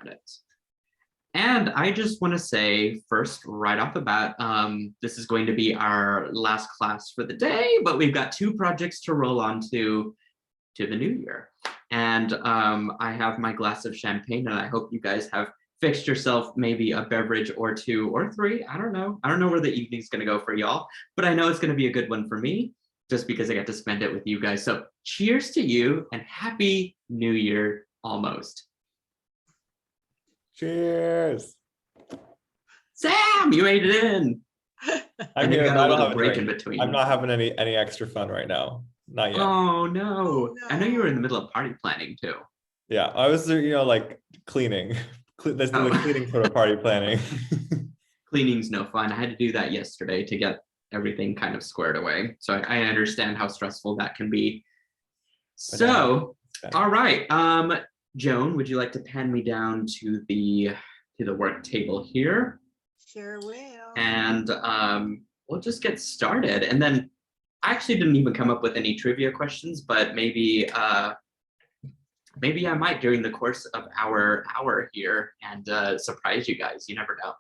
it. And I just want to say first, right off the bat, this is going to be our last class for the day, but we've got 2 projects to roll on to the new year. And I have my glass of champagne, and I hope you guys have fixed yourself maybe a beverage or 2 or 3. I don't know. I don't know where the evening's going to go for y'all, but I know it's going to be a good one for me just because I get to spend it with you guys. So cheers to you and happy new year almost. Cheers. Sam, you made it in. I'm and here. got a little break in between. I'm not having any extra fun right now. Not yet. Oh no. Oh, no. I know you were in the middle of party planning too. Yeah, I was, like cleaning. That's the cleaning sort of party planning. Cleaning's no fun. I had to do that yesterday to get everything kind of squared away. So I understand how stressful that can be. So, all right. Joan, would you like to pan me down to the work table here? Sure will. And we'll just get started. And then I actually didn't even come up with any trivia questions, but maybe maybe I might during the course of our hour here and surprise you guys. You never know.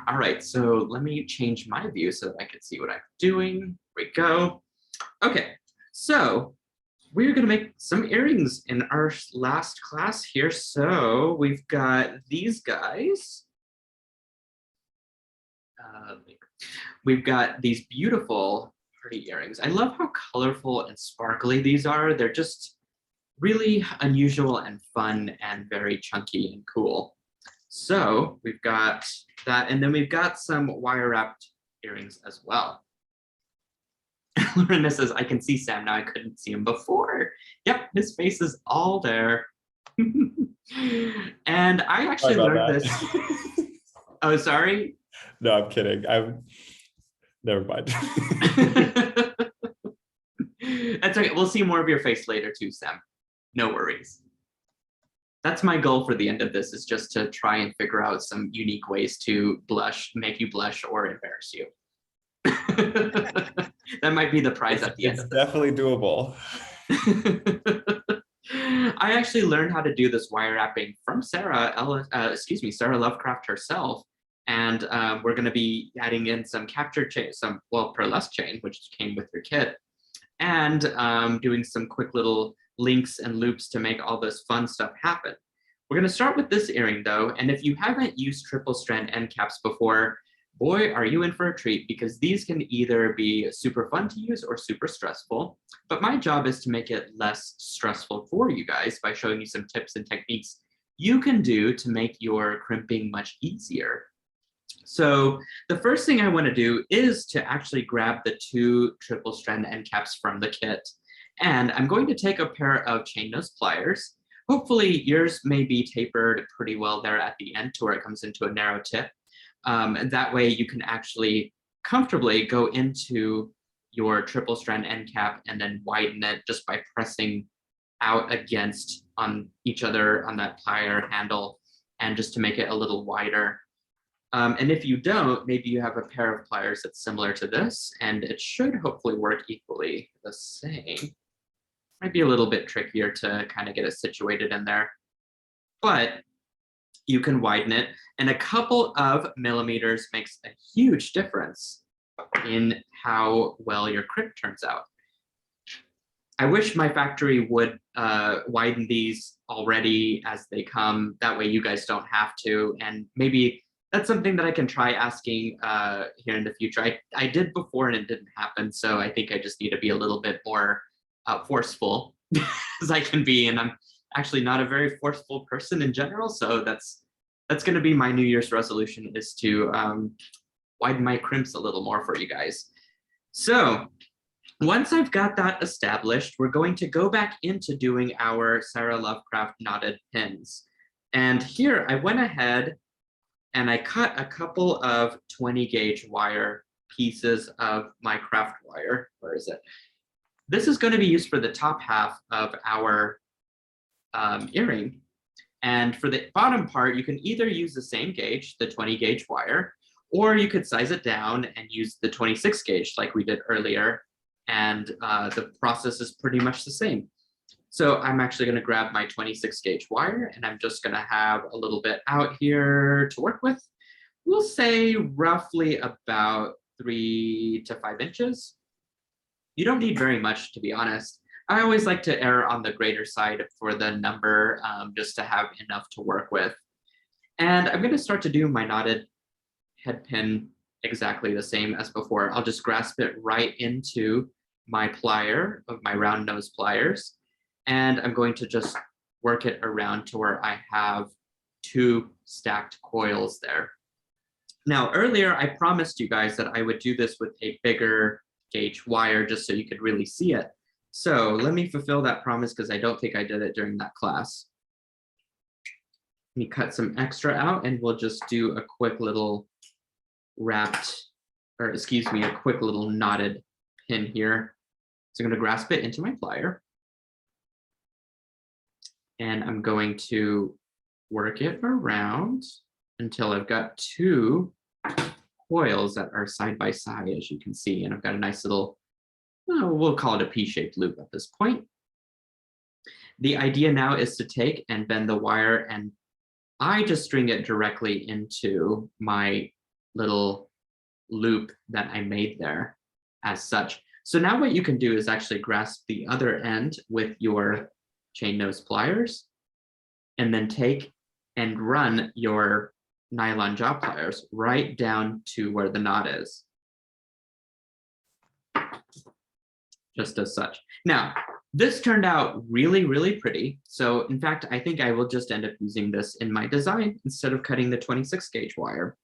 All right, so let me change my view so that I can see what I'm doing. Here we go. Okay, so we're gonna make some earrings in our last class here. So we've got these guys. We've got these beautiful pretty earrings. I love how colorful and sparkly these are. They're just really unusual and fun and very chunky and cool. So we've got that, and then we've got some wire wrapped earrings as well. Lorena says, I can see Sam now. I couldn't see him before. Yep, his face is all there. And I actually learned this. Oh, sorry. No, I'm kidding. Never mind. That's okay. We'll see more of your face later too, Sam. No worries. That's my goal for the end of this, is just to try and figure out some unique ways to make you blush or embarrass you. That might be the prize at the end of this. Definitely doable. I actually learned how to do this wire wrapping from Sarah Lovecraft herself. And we're going to be adding in some capture chain, Pearlesque chain, which came with your kit, and doing some quick little links and loops to make all this fun stuff happen. We're going to start with this earring though, and if you haven't used triple strand end caps before, boy, are you in for a treat, because these can either be super fun to use or super stressful. But my job is to make it less stressful for you guys by showing you some tips and techniques you can do to make your crimping much easier. So the first thing I want to do is to actually grab the 2 triple strand end caps from the kit. And I'm going to take a pair of chain nose pliers. Hopefully yours may be tapered pretty well there at the end to where it comes into a narrow tip. And that way you can actually comfortably go into your triple strand end cap and then widen it just by pressing out against on each other on that plier handle, and just to make it a little wider. And if you don't, maybe you have a pair of pliers that's similar to this, and it should hopefully work equally the same. Might be a little bit trickier to kind of get it situated in there, but you can widen it, and a couple of millimeters makes a huge difference in how well your crimp turns out. I wish my factory would widen these already as they come. That way you guys don't have to, and maybe that's something that I can try asking here in the future. I did before and it didn't happen, so I think I just need to be a little bit more forceful as I can be, and I'm actually not a very forceful person in general, so that's going to be my New Year's resolution, is to widen my crimps a little more for you guys. So once I've got that established, we're going to go back into doing our Sarah Lovecraft knotted pins. And here I went ahead and I cut a couple of 20 gauge wire pieces of my craft wire. Where is it? This is going to be used for the top half of our earring. And for the bottom part, you can either use the same gauge, the 20 gauge wire, or you could size it down and use the 26 gauge like we did earlier. And the process is pretty much the same. So I'm actually going to grab my 26 gauge wire and I'm just going to have a little bit out here to work with. We'll say roughly about 3 to 5 inches. You don't need very much, to be honest. I always like to err on the greater side for the number, just to have enough to work with. And I'm going to start to do my knotted head pin exactly the same as before. I'll just grasp it right into my plier of my round nose pliers. And I'm going to just work it around to where I have 2 stacked coils there. Now, earlier I promised you guys that I would do this with a bigger gauge wire just so you could really see it. So let me fulfill that promise because I don't think I did it during that class. Let me cut some extra out and we'll just do a quick little wrapped, or excuse me, a quick little knotted pin here. So I'm going to grasp it into my plier. And I'm going to work it around until I've got 2 coils that are side by side, as you can see. And I've got a nice little, we'll call it a P-shaped loop at this point. The idea now is to take and bend the wire, and I just string it directly into my little loop that I made there as such. So now what you can do is actually grasp the other end with your chain nose pliers and then take and run your nylon jaw pliers right down to where the knot is. Just as such. Now, this turned out really, really pretty. So in fact, I think I will just end up using this in my design instead of cutting the 26 gauge wire.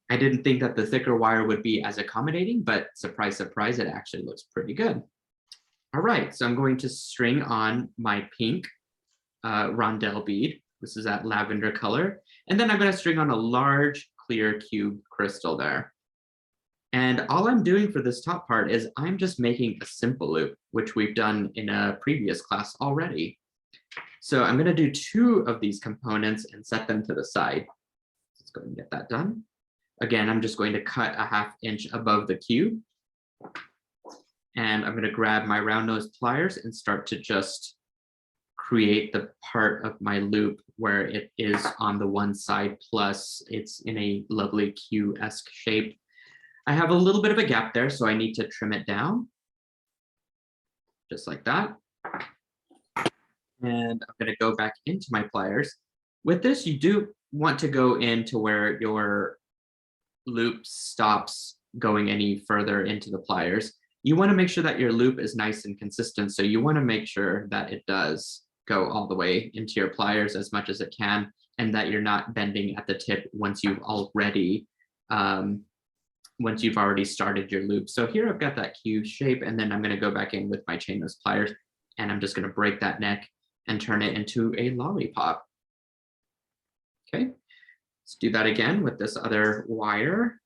I didn't think that the thicker wire would be as accommodating, but surprise, surprise, it actually looks pretty good. All right, so I'm going to string on my pink Rondelle bead. This is that lavender color. And then I'm going to string on a large clear cube crystal there. And all I'm doing for this top part is I'm just making a simple loop, which we've done in a previous class already. So I'm going to do 2 of these components and set them to the side. Let's go and get that done. Again, I'm just going to cut a 1/2 inch above the cube. And I'm going to grab my round nose pliers and start to just create the part of my loop where it is on the one side, plus it's in a lovely Q-esque shape. I have a little bit of a gap there, so I need to trim it down, just like that. And I'm going to go back into my pliers. With this, you do want to go into where your loop stops going any further into the pliers. You want to make sure that your loop is nice and consistent, so you want to make sure that it does go all the way into your pliers as much as it can, and that you're not bending at the tip once you've already started your loop. So here I've got that Q shape, and then I'm going to go back in with my chain nose pliers, and I'm just going to break that neck and turn it into a lollipop. Okay, let's do that again with this other wire.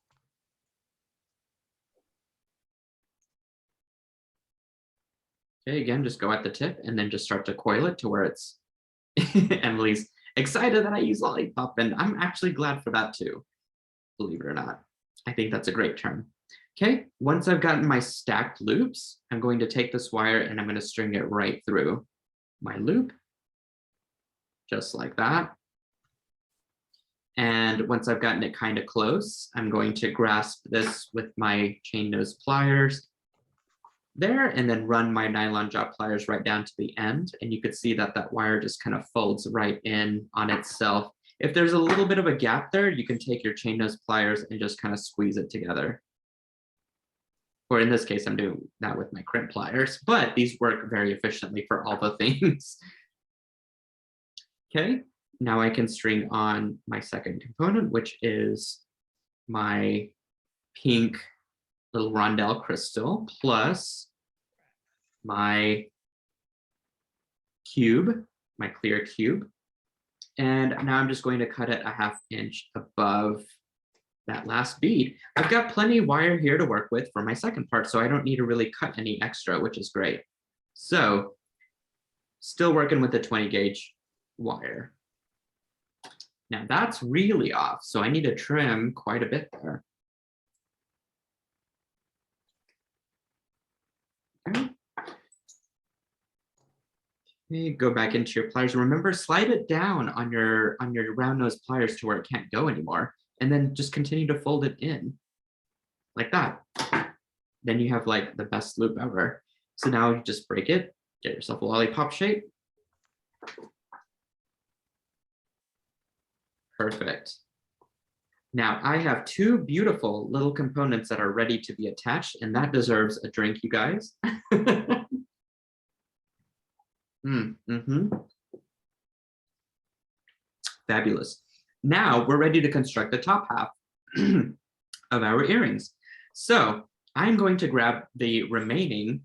Okay, again, just go at the tip and then just start to coil it to where it's, Emily's excited that I use lollipop, and I'm actually glad for that too, believe it or not. I think that's a great term. Okay, once I've gotten my stacked loops, I'm going to take this wire and I'm going to string it right through my loop, just like that. And once I've gotten it kind of close, I'm going to grasp this with my chain nose pliers there, and then run my nylon jaw pliers right down to the end. And you could see that that wire just kind of folds right in on itself. If there's a little bit of a gap there, you can take your chain nose pliers and just kind of squeeze it together. Or in this case, I'm doing that with my crimp pliers, but these work very efficiently for all the things. Okay, now I can string on my second component, which is my pink little Rondelle crystal plus my cube, my clear cube. And now I'm just going to cut it a 1/2 inch above that last bead. I've got plenty of wire here to work with for my second part, so I don't need to really cut any extra, which is great. So still working with the 20 gauge wire. Now that's really off, so I need to trim quite a bit there. Okay. Okay, go back into your pliers. Remember, slide it down on your round nose pliers to where it can't go anymore. And then just continue to fold it in like that. Then you have like the best loop ever. So now you just break it, get yourself a lollipop shape. Perfect. Now I have two beautiful little components that are ready to be attached, and that deserves a drink, you guys. Fabulous. Now we're ready to construct the top half of our earrings. So I'm going to grab the remaining,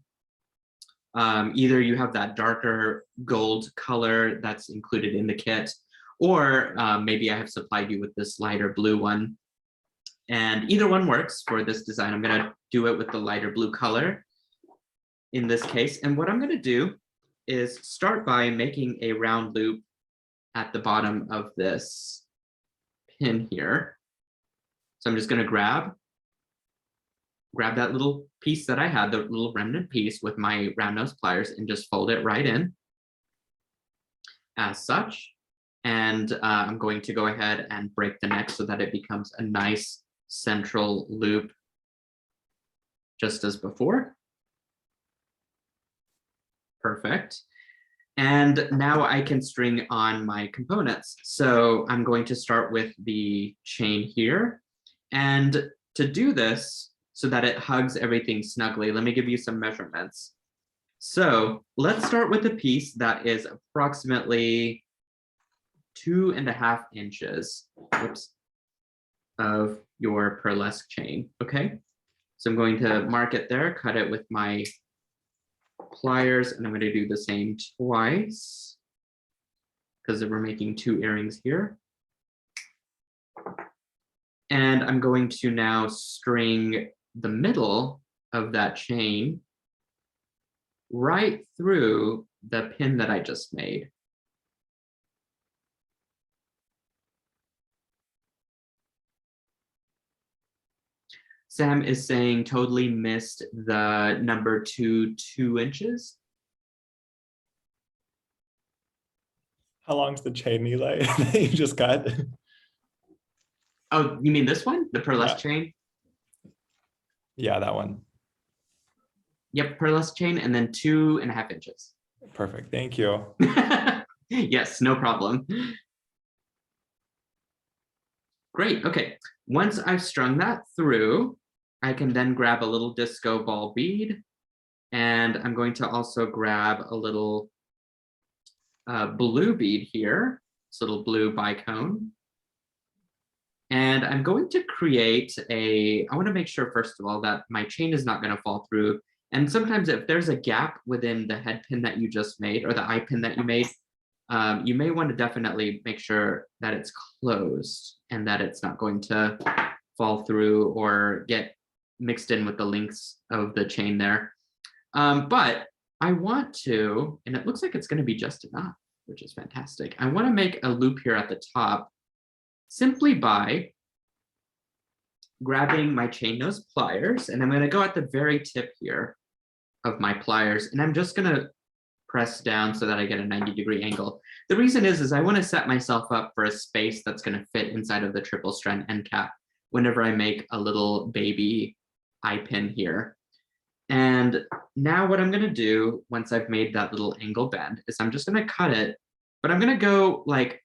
either you have that darker gold color that's included in the kit, or maybe I have supplied you with this lighter blue one. And either one works for this design. I'm gonna do it with the lighter blue color in this case. And what I'm gonna do is start by making a round loop at the bottom of this pin here. So I'm just gonna grab that little piece that I had, the little remnant piece with my round nose pliers, and just fold it right in as such. And I'm going to go ahead and break the neck so that it becomes a nice central loop, just as before. Perfect. And now I can string on my components. So I'm going to start with the chain here. And to do this, so that it hugs everything snugly, let me give you some measurements. So let's start with a piece that is approximately 2.5 inches, whoops, of your Pearlesque chain, okay? So I'm going to mark it there, cut it with my pliers, and I'm going to do the same twice because we're making 2 earrings here. And I'm going to now string the middle of that chain right through the pin that I just made. Sam is saying totally missed the number 2 inches. How long's the chain, Eli, that you just got? Oh, you mean this one? The Pearlesque chain? Yeah, that one. Yep, Pearlesque chain, and then 2.5 inches. Perfect, thank you. Yes, no problem. Great, okay. Once I've strung that through, I can then grab a little disco ball bead, and I'm going to also grab a little blue bead here, this little blue bicone. And I'm going to create I want to make sure, first of all, that my chain is not going to fall through. And sometimes if there's a gap within the head pin that you just made, or the eye pin that you made, you may want to definitely make sure that it's closed and that it's not going to fall through or get mixed in with the links of the chain there. But I want to, and it looks like it's going to be just enough, which is fantastic. I want to make a loop here at the top simply by grabbing my chain nose pliers, and I'm going to go at the very tip here of my pliers, and I'm just going to press down so that I get a 90-degree angle. The reason is I want to set myself up for a space that's going to fit inside of the triple strand end cap whenever I make a little baby eye pin here. And now what I'm going to do once I've made that little angle bend is I'm just going to cut it, but I'm going to go like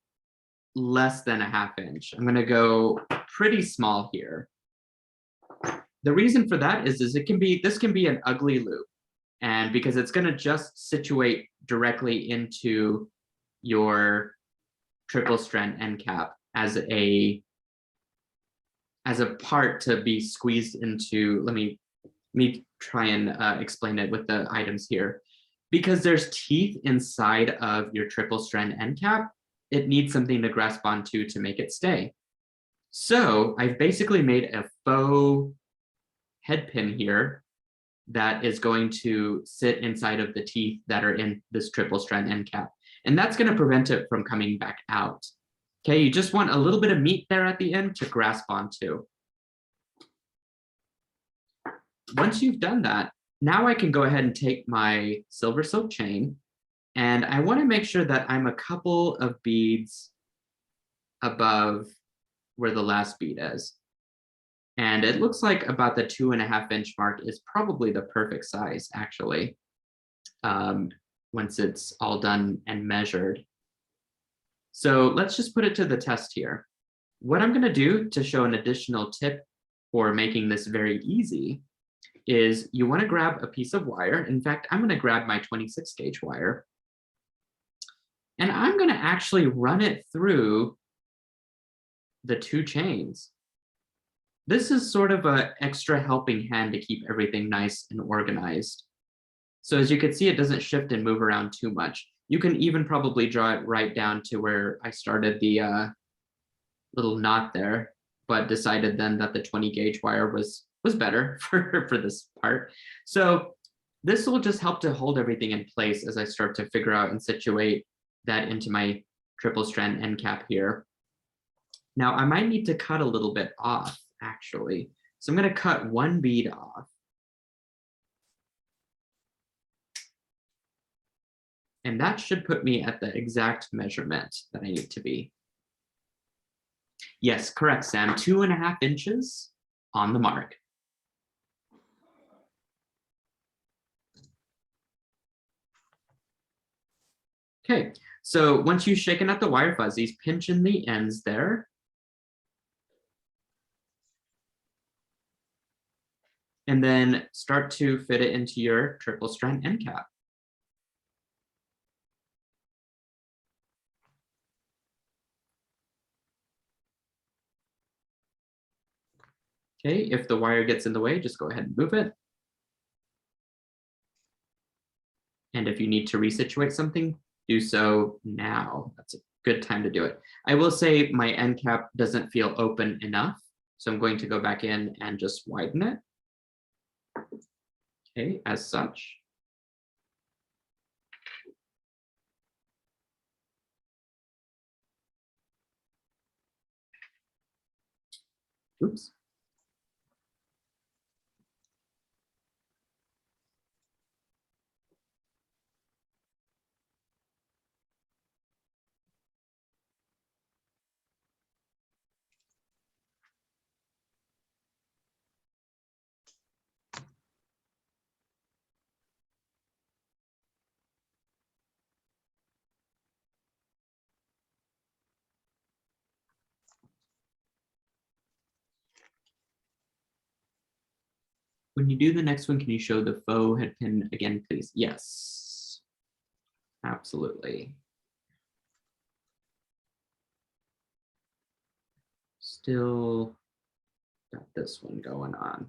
less than 1/2 inch. I'm going to go pretty small here. The reason for that is this can be an ugly loop, and because it's going to just situate directly into your triple strand end cap as a part to be squeezed into. Let me try and explain it with the items here. Because there's teeth inside of your triple strand end cap, it needs something to grasp onto to make it stay. So I've basically made a faux head pin here that is going to sit inside of the teeth that are in this triple strand end cap. And that's going to prevent it from coming back out. Okay, you just want a little bit of meat there at the end to grasp onto. Once you've done that, now I can go ahead and take my silver silk chain, And I want to make sure that I'm a couple of beads above where the last bead is. And it looks like about the 2.5 inch mark is probably the perfect size, actually, once it's all done and measured. So let's just put it to the test here. What I'm going to do to show an additional tip for making this very easy is you want to grab a piece of wire. In fact, I'm going to grab my 26 gauge wire. And I'm going to actually run it through the 2 chains. This is sort of an extra helping hand to keep everything nice and organized. So as you can see, it doesn't shift and move around too much. You can even probably draw it right down to where I started the little knot there, but decided then that the 20 gauge wire was better for this part. So this will just help to hold everything in place as I start to figure out and situate that into my triple strand end cap here. Now I might need to cut a little bit off, actually. So I'm going to cut 1 bead off. And that should put me at the exact measurement that I need to be. Yes, correct, Sam. 2.5 inches on the mark. Okay, so once you've shaken out the wire fuzzies, pinch in the ends there. And then start to fit it into your triple strand end cap. Okay, if the wire gets in the way, just go ahead and move it. And if you need to resituate something, do so now. That's a good time to do it. I will say my end cap doesn't feel open enough, so I'm going to go back in and just widen it. Okay, as such. Oops. When you do the next one, can you show the faux head pin again, please? Yes, absolutely. Still got this one going on.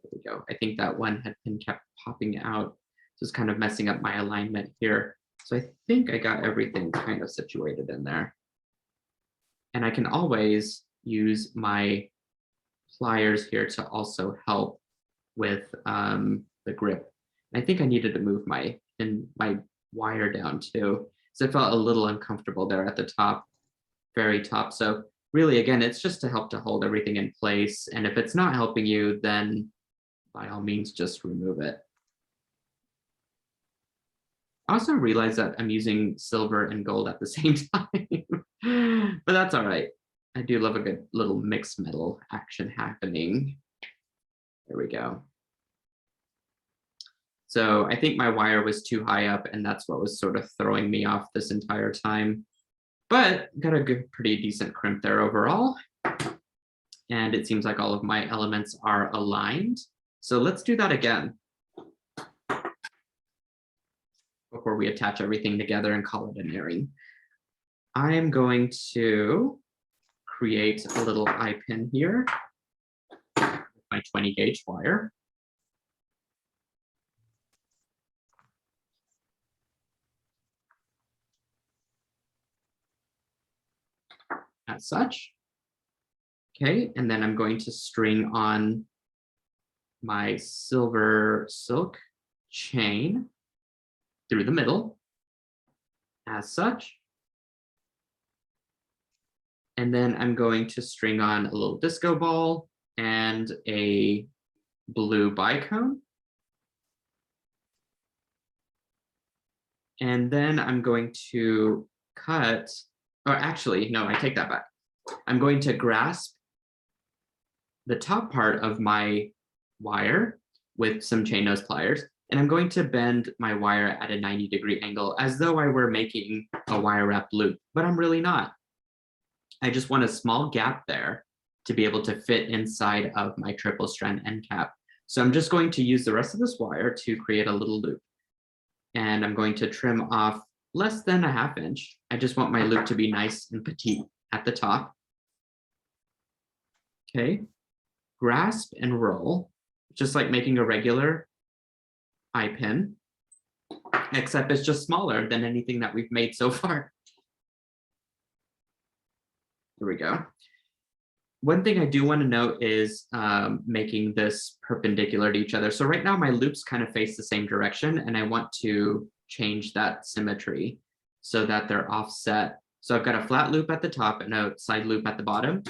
There we go. I think that one head pin kept popping out. So it's kind of messing up my alignment here. So I think I got everything kind of situated in there. And I can always use my pliers here to also help with the grip. I think I needed to move my wire down too, so I felt a little uncomfortable there at the top, very top. So really, again, it's just to help to hold everything in place. And if it's not helping you, then by all means, just remove it. I also realized that I'm using silver and gold at the same time, but that's all right. I do love a good little mixed metal action happening. There we go. So I think my wire was too high up, and that's what was sort of throwing me off this entire time. But got a good, pretty decent crimp there overall. And it seems like all of my elements are aligned. So let's do that again before we attach everything together and call it an earring. I am going to create a little eye pin here with my 20 gauge wire. As such. Okay, and then I'm going to string on my silver silk chain through the middle, as such. And then I'm going to string on a little disco ball and a blue bicone. And then I'm going to cut, or actually, no, I take that back. I'm going to grasp the top part of my wire with some chain nose pliers, and I'm going to bend my wire at a 90-degree angle as though I were making a wire wrap loop, but I'm really not. I just want a small gap there to be able to fit inside of my triple strand end cap. So I'm just going to use the rest of this wire to create a little loop. And I'm going to trim off less than a ½ inch. I just want my loop to be nice and petite at the top. Okay, grasp and roll, just like making a regular eye pin, except it's just smaller than anything that we've made so far. Here we go. One thing I do want to note is making this perpendicular to each other. So right now my loops kind of face the same direction, and I want to change that symmetry so that they're offset. So I've got a flat loop at the top and a side loop at the bottom.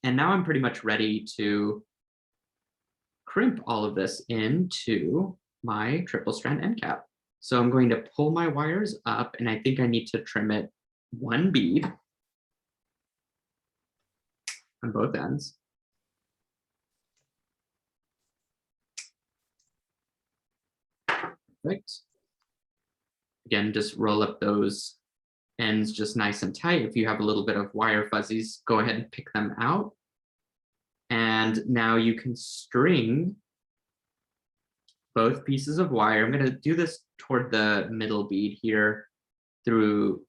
And now I'm pretty much ready to crimp all of this into my triple strand end cap. So I'm going to pull my wires up, and I think I need to trim it 1 bead on both ends. Perfect. Again, just roll up those ends just nice and tight. If you have a little bit of wire fuzzies, go ahead and pick them out. And now you can string both pieces of wire. I'm going to do this toward the middle bead here through.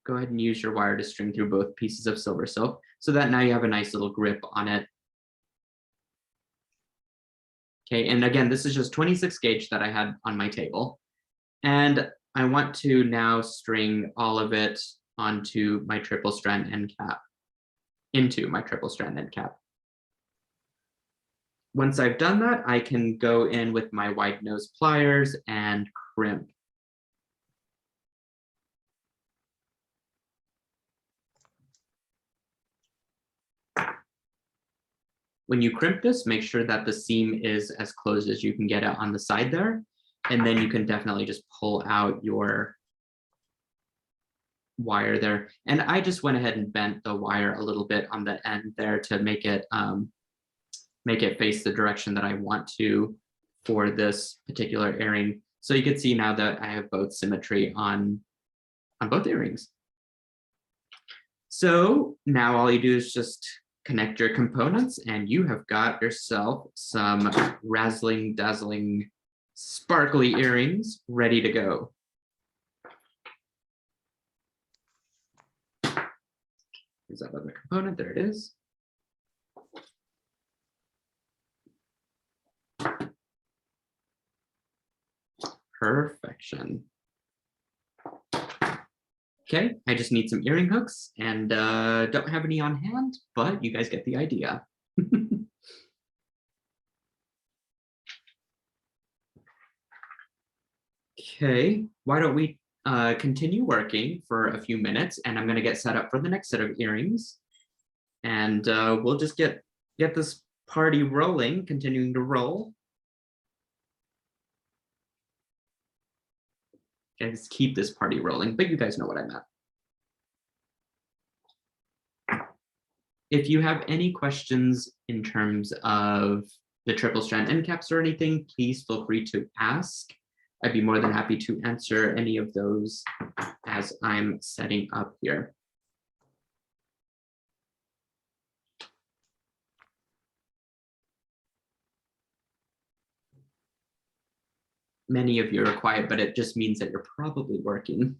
Go ahead and use your wire to string through both pieces of silver silk so that now you have a nice little grip on it. Okay, and again, this is just 26 gauge that I had on my table. And I want to now string all of it onto my triple strand end cap, into my triple strand end cap. Once I've done that, I can go in with my wide nose pliers and crimp. When you crimp this, make sure that the seam is as closed as you can get it on the side there. And then you can definitely just pull out your wire there. And I just went ahead and bent the wire a little bit on the end there to make it face the direction that I want to for this particular earring. So you can see now that I have both symmetry on both earrings. So now all you do is just connect your components and you have got yourself some razzling, dazzling, sparkly earrings ready to go. Here's that other component, there it is. Perfection. Okay, I just need some earring hooks and don't have any on hand, but you guys get the idea. Okay, why don't we continue working for a few minutes, and I'm going to get set up for the next set of earrings, and we'll just get this party rolling, continuing to roll. Guys, keep this party rolling, but you guys know what I meant. If you have any questions in terms of the triple strand end caps or anything, please feel free to ask. I'd be more than happy to answer any of those as I'm setting up here. Many of you are quiet, but it just means that you're probably working.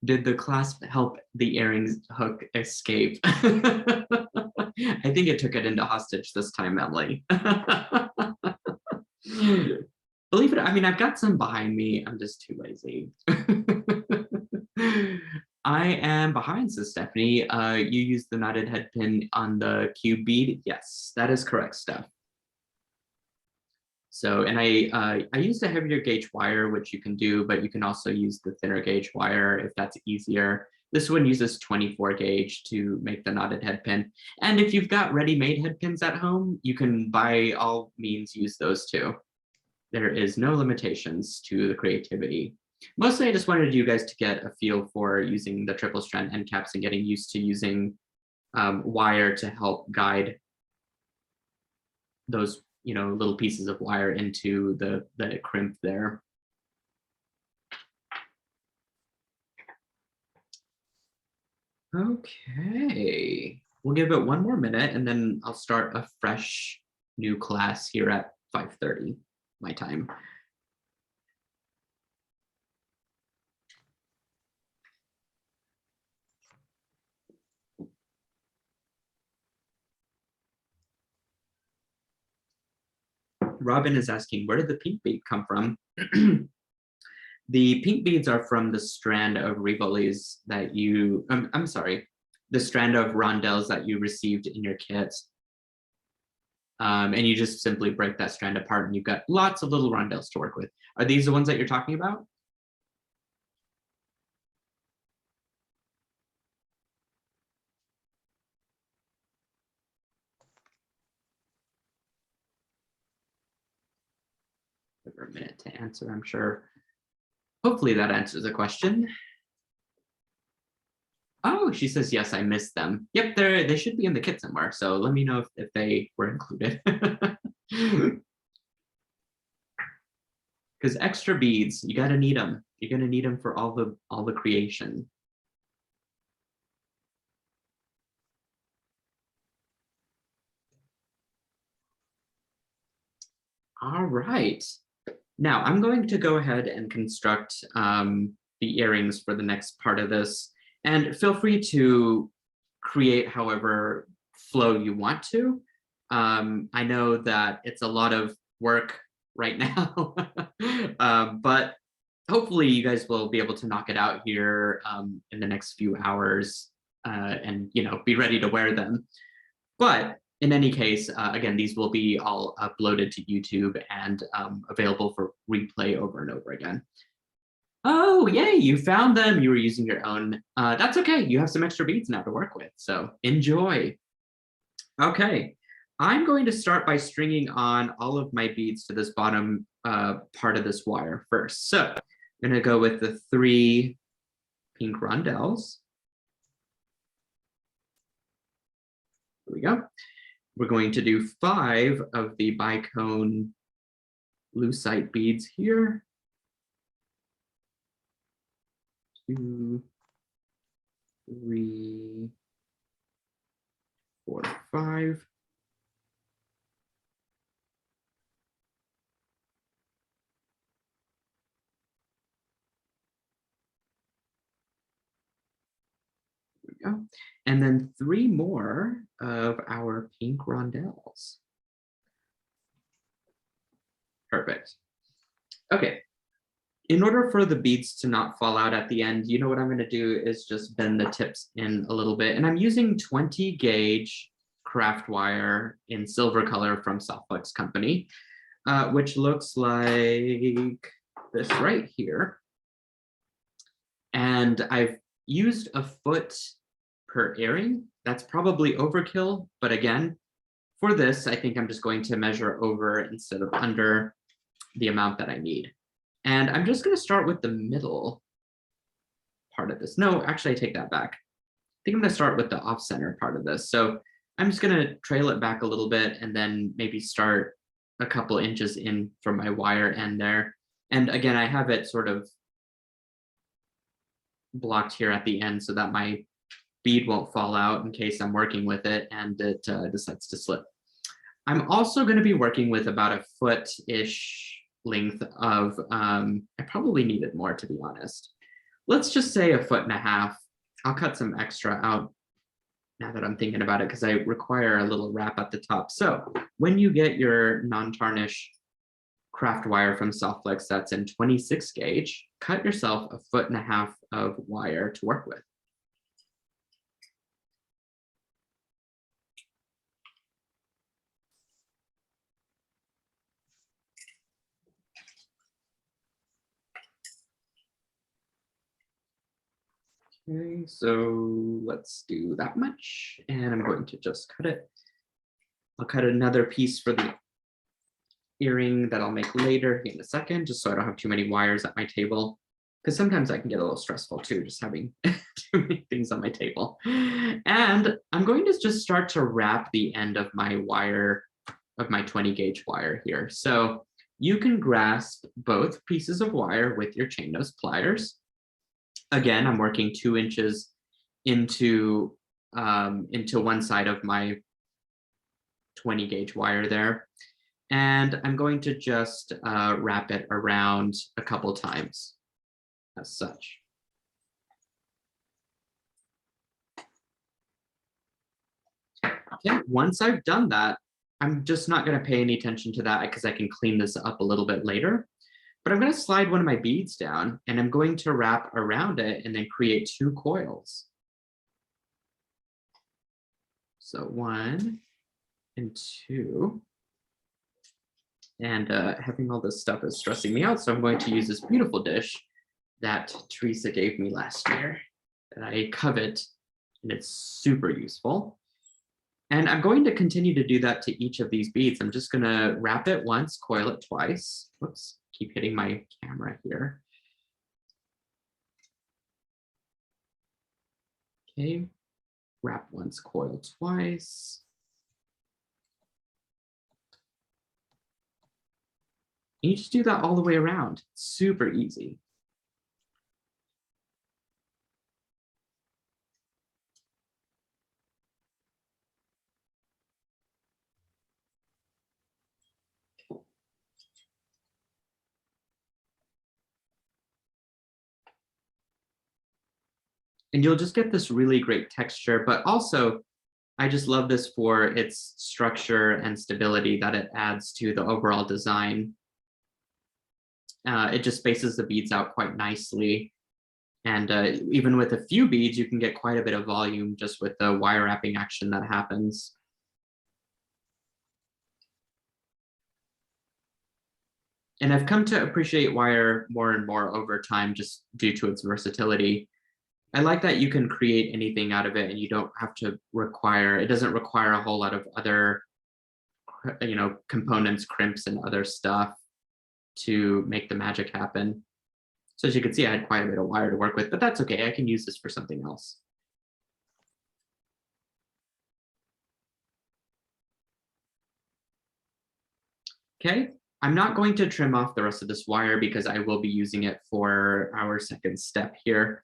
Did the clasp help the earrings hook escape? I think it took it into hostage this time, Emily. Believe it, I mean, I've got some behind me. I'm just too lazy. I am behind, says Stephanie. You used the knotted head pin on the cube bead. Yes, that is correct, Steph. So, and I used a heavier gauge wire, which you can do, but you can also use the thinner gauge wire if that's easier. This one uses 24 gauge to make the knotted head pin. And if you've got ready-made head pins at home, you can by all means use those too. There is no limitations to the creativity. Mostly I just wanted you guys to get a feel for using the triple strand end caps and getting used to using wire to help guide those little pieces of wire into the crimp there. Okay, we'll give it one more minute and then I'll start a fresh new class here at 5:30 my time. Robin is asking, where did the pink bead come from? The pink beads are from the strand of rivolis that you, I'm sorry, the strand of rondelles that you received in your kit. And you just simply break that strand apart and you've got lots of little rondelles to work with. Are these the ones that you're talking about? Give her a minute to answer, I'm sure. Hopefully that answers the question. Oh, she says, yes, I missed them. Yep, they should be in the kit somewhere. So let me know if they were included. Because extra beads, you gotta need them. You're gonna need them for all the creation. All right. Now I'm going to go ahead and construct the earrings for the next part of this. And feel free to create however flow you want to. I know that it's a lot of work right now, but hopefully you guys will be able to knock it out here in the next few hours and be ready to wear them. But in any case, again, these will be all uploaded to YouTube and available for replay over and over again. Oh, yay, you found them. You were using your own. That's okay. You have some extra beads now to work with, so enjoy. Okay, I'm going to start by stringing on all of my beads to this bottom part of this wire first. So I'm going to go with the 3 pink rondelles. There we go. We're going to do 5 of the Bicone lucite beads here. 2, 3, 4, 5. There we go. And then 3 more of our pink rondelles. Perfect. Okay. In order for the beads to not fall out at the end, you know what I'm going to do is just bend the tips in a little bit. And I'm using 20 gauge craft wire in silver color from Softflex Company, which looks like this right here. And I've used a foot per earring. That's probably overkill, but again, for this, I think I'm just going to measure over instead of under the amount that I need. And I'm just going to start with the middle part of this. No, actually, I take that back. I think I'm going to start with the off-center part of this. So I'm just going to trail it back a little bit and then maybe start a couple inches in from my wire end there. And again, I have it sort of blocked here at the end so that my bead won't fall out in case I'm working with it and it decides to slip. I'm also going to be working with about a foot-ish length of, I probably needed more, to be honest. let's just say 1.5 feet. I'll cut some extra out now that I'm thinking about it, because I require a little wrap at the top. So when you get your non-tarnish craft wire from Softflex that's in 26 gauge, cut yourself 1.5 feet of wire to work with. Okay, so let's do that much, and I'm going to just cut it. I'll cut another piece for the earring that I'll make later in a second, just so I don't have too many wires at my table, because sometimes I can get a little stressful too, just having too many things on my table. And I'm going to just start to wrap the end of my wire, of my 20 gauge wire here. So you can grasp both pieces of wire with your chain nose pliers. Again, I'm working 2 inches into one side of my 20 gauge wire there. And I'm going to just wrap it around a couple times as such. Okay, once I've done that, I'm just not going to pay any attention to that because I can clean this up a little bit later. But I'm going to slide one of my beads down, and I'm going to wrap around it and then create 2 coils. So 1 and 2. And having all this stuff is stressing me out, so I'm going to use this beautiful dish that Teresa gave me last year that I covet, and it's super useful. And I'm going to continue to do that to each of these beads. I'm just going to wrap it once, coil it twice. Whoops, keep hitting my camera here. Okay, wrap once, coil twice. And you just do that all the way around. Super easy. And you'll just get this really great texture, but also I just love this for its structure and stability that it adds to the overall design. It just spaces the beads out quite nicely. And even with a few beads, you can get quite a bit of volume just with the wire wrapping action that happens. And I've come to appreciate wire more and more over time just due to its versatility. I like that you can create anything out of it and you don't have to require, it doesn't require a whole lot of other, components, crimps and other stuff to make the magic happen. So as you can see, I had quite a bit of wire to work with, but that's okay. I can use this for something else. Okay, I'm not going to trim off the rest of this wire because I will be using it for our second step here.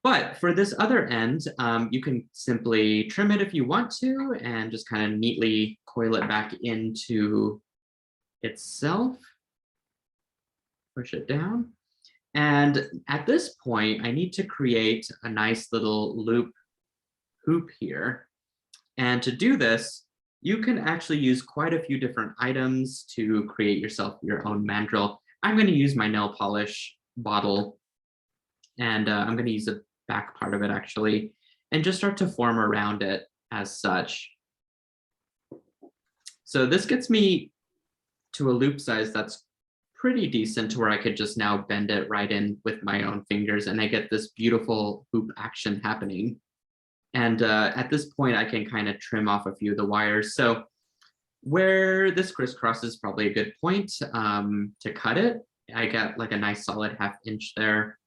But for this other end, you can simply trim it if you want to and just kind of neatly coil it back into itself. Push it down. And at this point, I need to create a nice little loop hoop here. And to do this, you can actually use quite a few different items to create yourself your own mandrel. I'm going to use my nail polish bottle, and I'm going to use the back part of it actually, and just start to form around it as such. So this gets me to a loop size that's pretty decent to where I could just now bend it right in with my own fingers, and I get this beautiful hoop action happening. And at this point, I can kind of trim off a few of the wires. So where this crisscross is probably a good point to cut it. I got like a nice solid 1/2 inch there.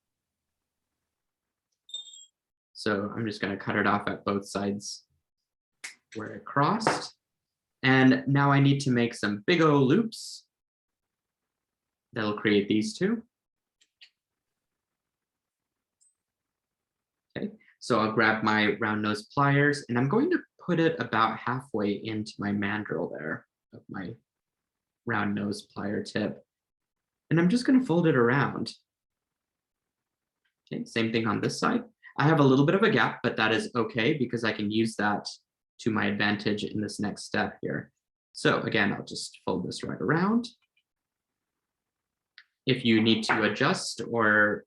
So I'm just going to cut it off at both sides where it crossed. And now I need to make some big O loops that'll create these two. Okay, so I'll grab my round nose pliers and I'm going to put it about halfway into my mandrel there of my round nose plier tip. And I'm just going to fold it around. Okay, same thing on this side. I have a little bit of a gap, but that is okay because I can use that to my advantage in this next step here. So again, I'll just fold this right around. If you need to adjust or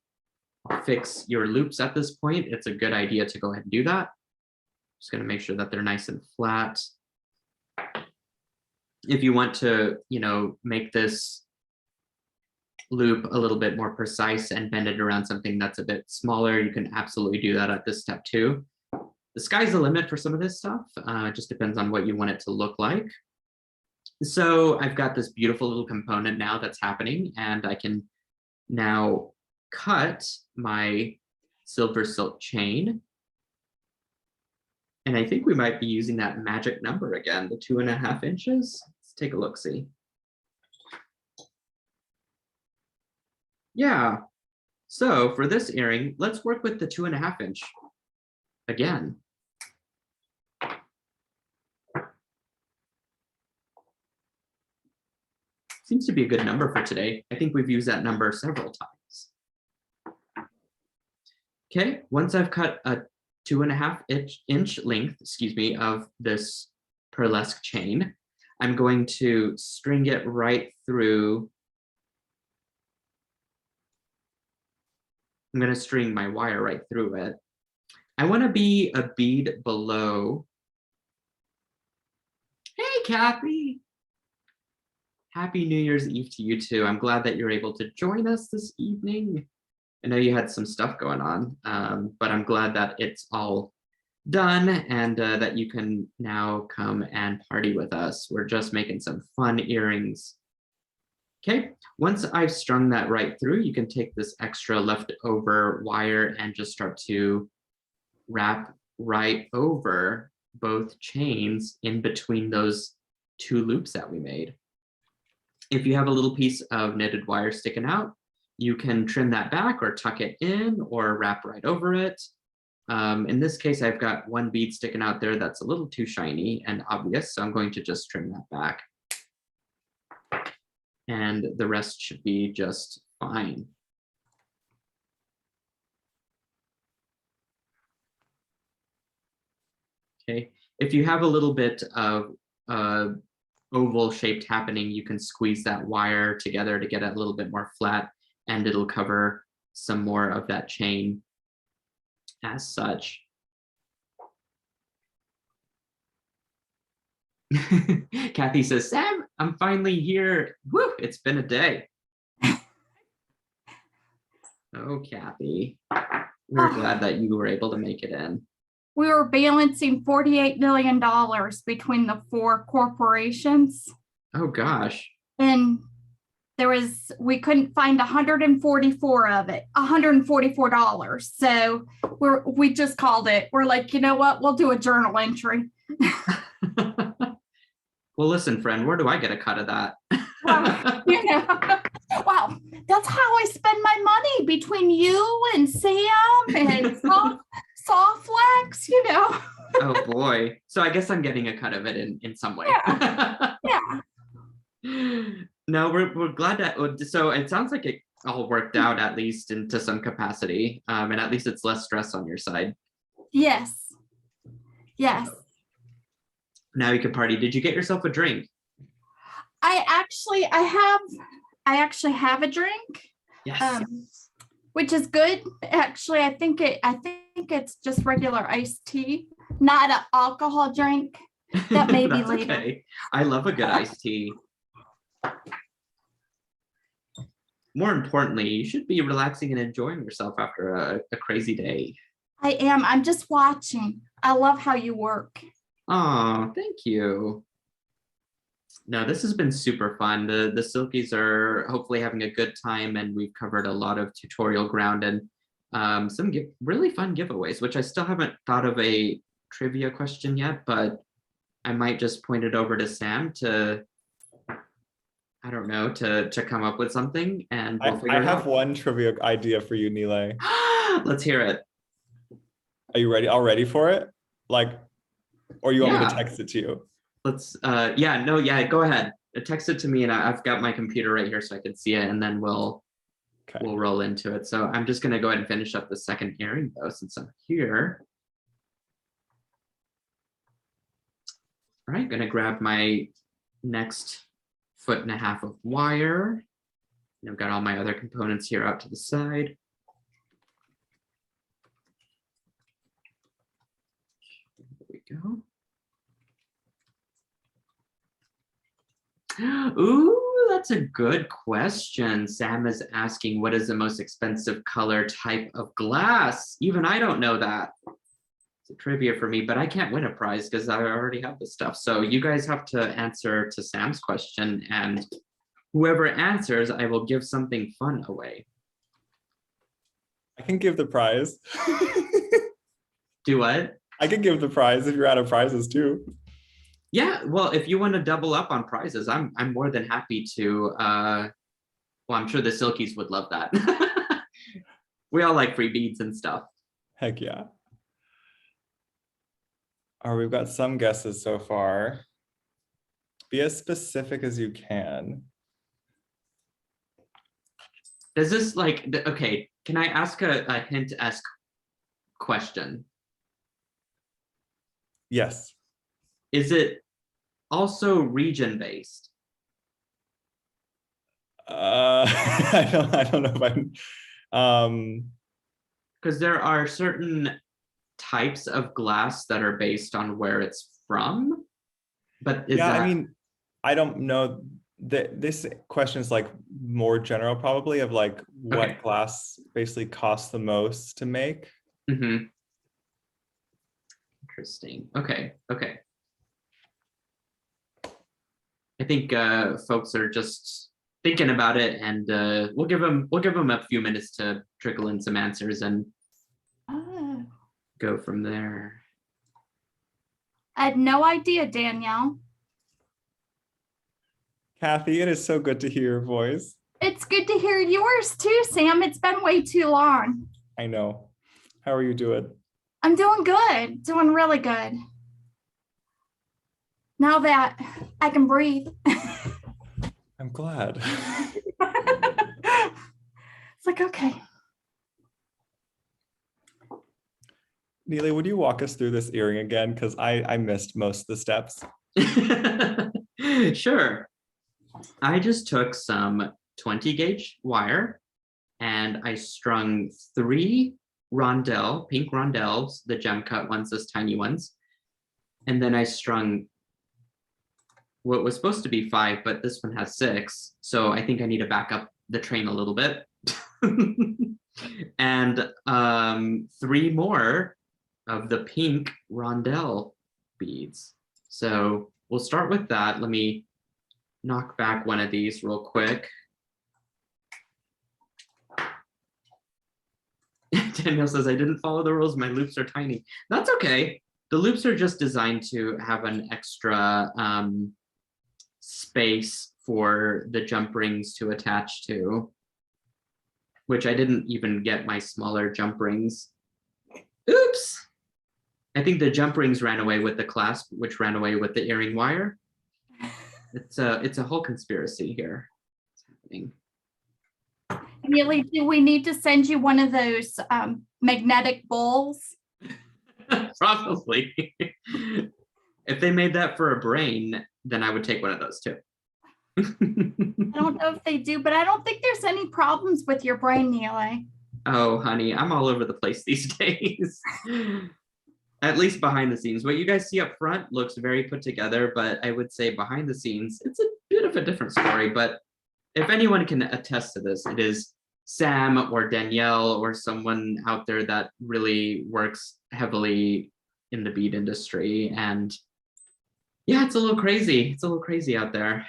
fix your loops at this point, it's a good idea to go ahead and do that. Just going to make sure that they're nice and flat. If you want to, make this loop a little bit more precise and bend it around something that's a bit smaller, you can absolutely do that at this step too. The sky's the limit for some of this stuff. It just depends on what you want it to look like. So I've got this beautiful little component now that's happening, and I can now cut my silver silk chain. And I think we might be using that magic number again, the 2.5 inches. Let's take a look, see. Yeah, so for this earring, let's work with the 2.5 inch again. Seems to be a good number for today. I think we've used that number several times. Okay, once I've cut a 2.5 inch length, of this Pearlesque chain, I'm going to string it right through. I'm going to string my wire right through it. I want to be a bead below. Hey, Kathy. Happy New Year's Eve to you too. I'm glad that you're able to join us this evening. I know you had some stuff going on, but I'm glad that it's all done and that you can now come and party with us. We're just making some fun earrings. Okay, once I've strung that right through, you can take this extra leftover wire and just start to wrap right over both chains in between those 2 loops that we made. If you have a little piece of knitted wire sticking out, you can trim that back or tuck it in or wrap right over it. In this case, I've got 1 bead sticking out there that's a little too shiny and obvious, so I'm going to just trim that back. And the rest should be just fine. Okay, if you have a little bit of oval shaped happening, you can squeeze that wire together to get it a little bit more flat, and it'll cover some more of that chain as such. Kathy says, Sam, I'm finally here. Woo, it's been a day. Oh, Kathy, we're glad that you were able to make it in. We were balancing $48 million between the 4 corporations. Oh gosh. And we couldn't find 144 of it, $144. So we just called it. We're like, you know what? We'll do a journal entry. Well, listen, friend, where do I get a cut of that? Wow, that's how I spend my money between you and Sam and Softflex, Oh boy. So I guess I'm getting a cut of it in some way. Yeah. No, we're glad that, so it sounds like it all worked out at least into some capacity. And at least it's less stress on your side. Yes. Yes. Now you can party. Did you get yourself a drink? I actually have a drink. Yes. Which is good. Actually, I think it's just regular iced tea, not an alcohol drink. That may be later. Okay. I love a good iced tea. More importantly, you should be relaxing and enjoying yourself after a crazy day. I am. I'm just watching. I love how you work. Oh, thank you. No, this has been super fun. The Silkies are hopefully having a good time, and we've covered a lot of tutorial ground and some really fun giveaways, which I still haven't thought of a trivia question yet, but I might just point it over to Sam to, I don't know, to come up with something, and we'll figure it out. I have one trivia idea for you, Nile. Let's hear it. Are you ready? All ready for it? Or you want me to Yeah. text it to you? Let's, go ahead. Text it to me, and I've got my computer right here so I can see it, and then we'll Okay. we'll roll into it. So I'm just going to go ahead and finish up the second earring though, since I'm here. All right, going to grab my next 1.5 feet of wire. And I've got all my other components here out to the side. There we go. Ooh, that's a good question. Sam is asking, what is the most expensive color type of glass? Even I don't know that. It's a trivia for me, but I can't win a prize because I already have the stuff. So you guys have to answer to Sam's question, and whoever answers, I will give something fun away. I can give the prize. Do what? I can give the prize if you're out of prizes too. Yeah, well, if you want to double up on prizes, I'm more than happy to. Well, I'm sure the Silkies would love that. We all like free beads and stuff. Heck yeah. All right, we've got some guesses so far. Be as specific as you can. Does this like, okay, can I ask a hint-esque question? Yes. Is it also region-based? I don't know if I'm Because there are certain types of glass that are based on where it's from, but is yeah, that... I mean, I don't know. This question is like more general, probably, of like what Okay. glass basically costs the most to make. Mm-hmm. Interesting. Okay. Okay. I think folks are just thinking about it, and we'll give them a few minutes to trickle in some answers and go from there. I had no idea, Danielle. Kathy, it is so good to hear your voice. It's good to hear yours too, Sam. It's been way too long. I know. How are you doing? I'm doing good, doing really good. Now that I can breathe. I'm glad. It's like, okay. Neely, would you walk us through this earring again? Because I missed most of the steps. Sure. I just took some 20 gauge wire and I strung 3 Rondelle, pink Rondelles, the gem cut ones, those tiny ones. And then I strung what was supposed to be 5, but this one has 6. So I think I need to back up the train a little bit. And 3 more of the pink Rondelle beads. So we'll start with that. Let me knock back one of these real quick. Danielle says, I didn't follow the rules. My loops are tiny. That's okay. The loops are just designed to have an extra space for the jump rings to attach to, which I didn't even get my smaller jump rings. Oops. I think the jump rings ran away with the clasp, which ran away with the earring wire. It's a whole conspiracy here. It's happening. Neely, do we need to send you one of those magnetic bowls? Probably. If they made that for a brain, then I would take one of those too. I don't know if they do, but I don't think there's any problems with your brain, Neely. Oh, honey, I'm all over the place these days. At least behind the scenes. What you guys see up front looks very put together, but I would say behind the scenes, it's a bit of a different story. But if anyone can attest to this, it is Sam or Danielle or someone out there that really works heavily in the bead industry. And yeah, it's a little crazy. It's a little crazy out there.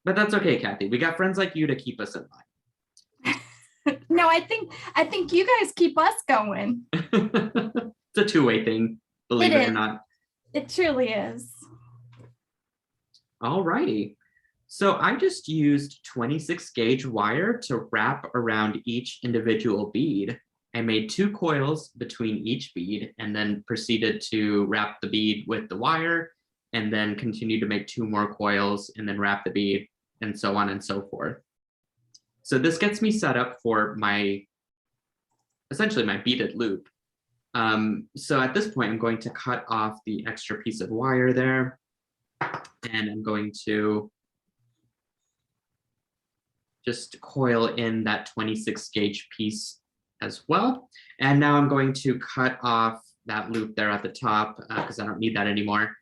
But that's okay, Kathy. We got friends like you to keep us in line. No, I think you guys keep us going. It's a two-way thing, believe it or not. It truly is. All righty. So I just used 26 gauge wire to wrap around each individual bead. I made 2 coils between each bead and then proceeded to wrap the bead with the wire and then continue to make 2 more coils and then wrap the bead and so on and so forth. So this gets me set up for essentially my beaded loop. So at this point, I'm going to cut off the extra piece of wire there, and I'm going to just coil in that 26 gauge piece as well. And now I'm going to cut off that loop there at the top because I don't need that anymore.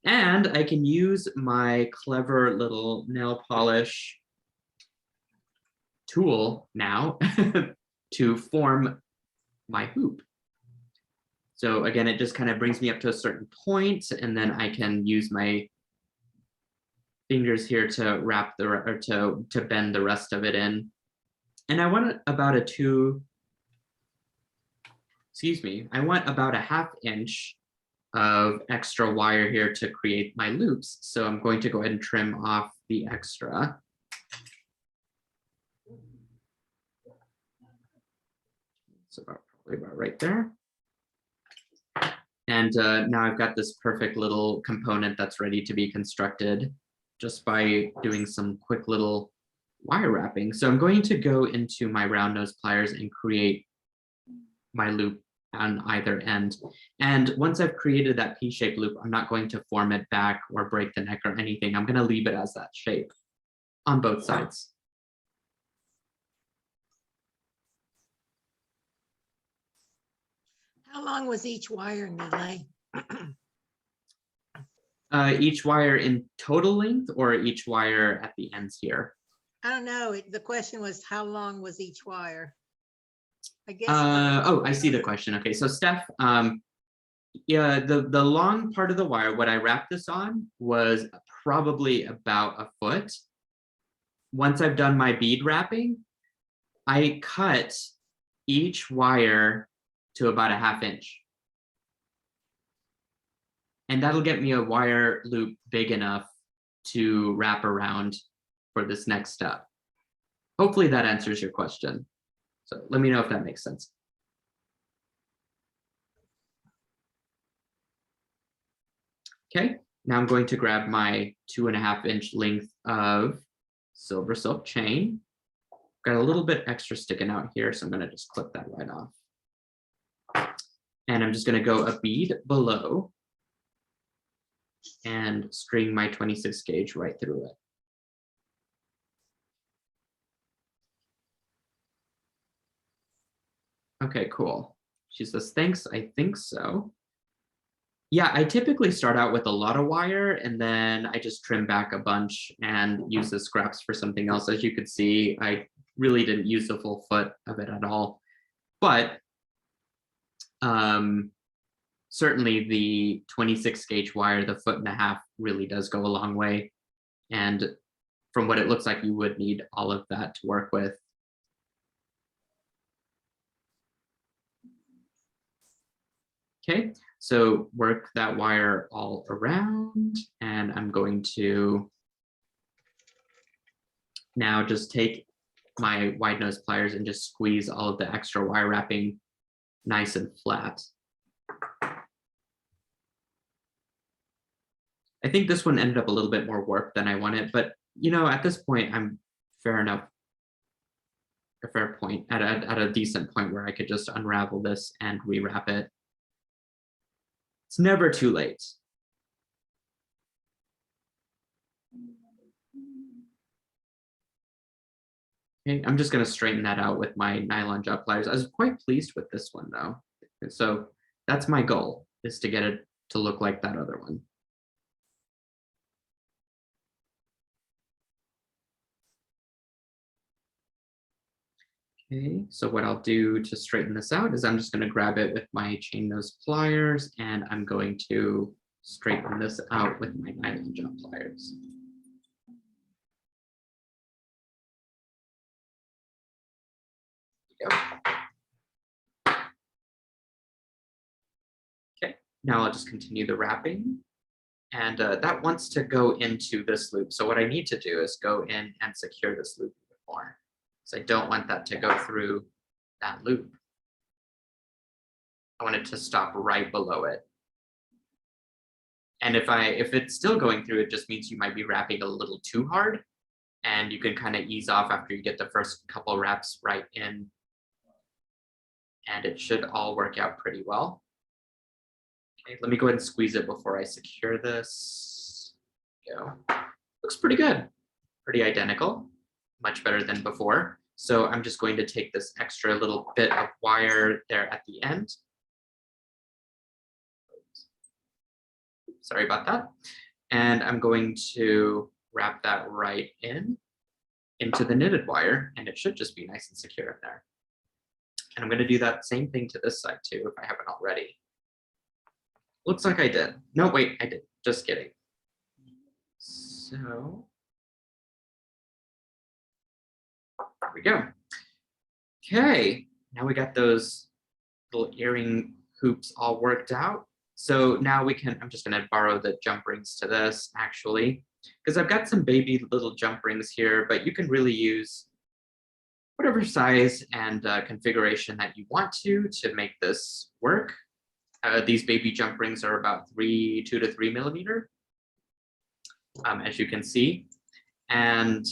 And I can use my clever little nail polish tool now to form my hoop. So again, it just kind of brings me up to a certain point, and then I can use my fingers here to wrap to bend the rest of it in. And I want about a I want about a 1/2 inch of extra wire here to create my loops. So I'm going to go ahead and trim off the extra. It's probably about right there. And now I've got this perfect little component that's ready to be constructed just by doing some quick little wire wrapping. So I'm going to go into my round nose pliers and create my loop on either end. And once I've created that P-shaped loop, I'm not going to form it back or break the neck or anything. I'm going to leave it as that shape on both sides. How long was each wire in the length? Each wire in total length or each wire at the ends here? I don't know. The question was, how long was each wire? I guess. Oh, I see the question. Okay, so Steph, yeah, the long part of the wire, what I wrapped this on was probably about 1 foot. Once I've done my bead wrapping, I cut each wire to about a 1/2 inch. And that'll get me a wire loop big enough to wrap around for this next step. Hopefully that answers your question. So let me know if that makes sense. Okay, now I'm going to grab my 2.5 inch length of silver silk chain. Got a little bit extra sticking out here, so I'm going to just clip that right off. And I'm just going to go a bead below and string my 26 gauge right through it. Okay, cool. She says, thanks, I think so. Yeah, I typically start out with a lot of wire and then I just trim back a bunch and use the scraps for something else. As you could see, I really didn't use the full foot of it at all. But certainly the 26 gauge wire, the 1.5 feet really does go a long way. And from what it looks like, you would need all of that to work with. Okay, so work that wire all around, and I'm going to now just take my wide nose pliers and just squeeze all of the extra wire wrapping nice and flat. I think this one ended up a little bit more warped than I wanted, but you know, at this point, I'm a fair point, at a decent point where I could just unravel this and rewrap it. It's never too late. Okay, I'm just going to straighten that out with my nylon jaw pliers. I was quite pleased with this one though. So that's my goal, is to get it to look like that other one. Okay, so what I'll do to straighten this out is I'm just going to grab it with my chain nose pliers and I'm going to straighten this out with my nylon jaw pliers. There we go. Okay, now I'll just continue the wrapping. And that wants to go into this loop. So what I need to do is go in and secure this loop even more. So I don't want that to go through that loop. I want it to stop right below it. And if it's still going through, it just means you might be wrapping a little too hard. and you can kind of ease off after you get the first couple wraps right in. And it should all work out pretty well. Okay, let me go ahead and squeeze it before I secure this. Go. Looks pretty good. Pretty identical. Much better than before. So I'm just going to take this extra little bit of wire there at the end. Sorry about that. And I'm going to wrap that right into the knitted wire, and it should just be nice and secure in there. And I'm going to do that same thing to this side too, if I haven't already. Looks like I did. No, wait, I did. Just kidding. So there we go. Okay, now we got those little earring hoops all worked out. So now we can, I'm just going to borrow the jump rings to this actually, because I've got some baby little jump rings here, but you can really use whatever size and configuration that you want to make this work. These baby jump rings are about 2 to 3 millimeter, as you can see. And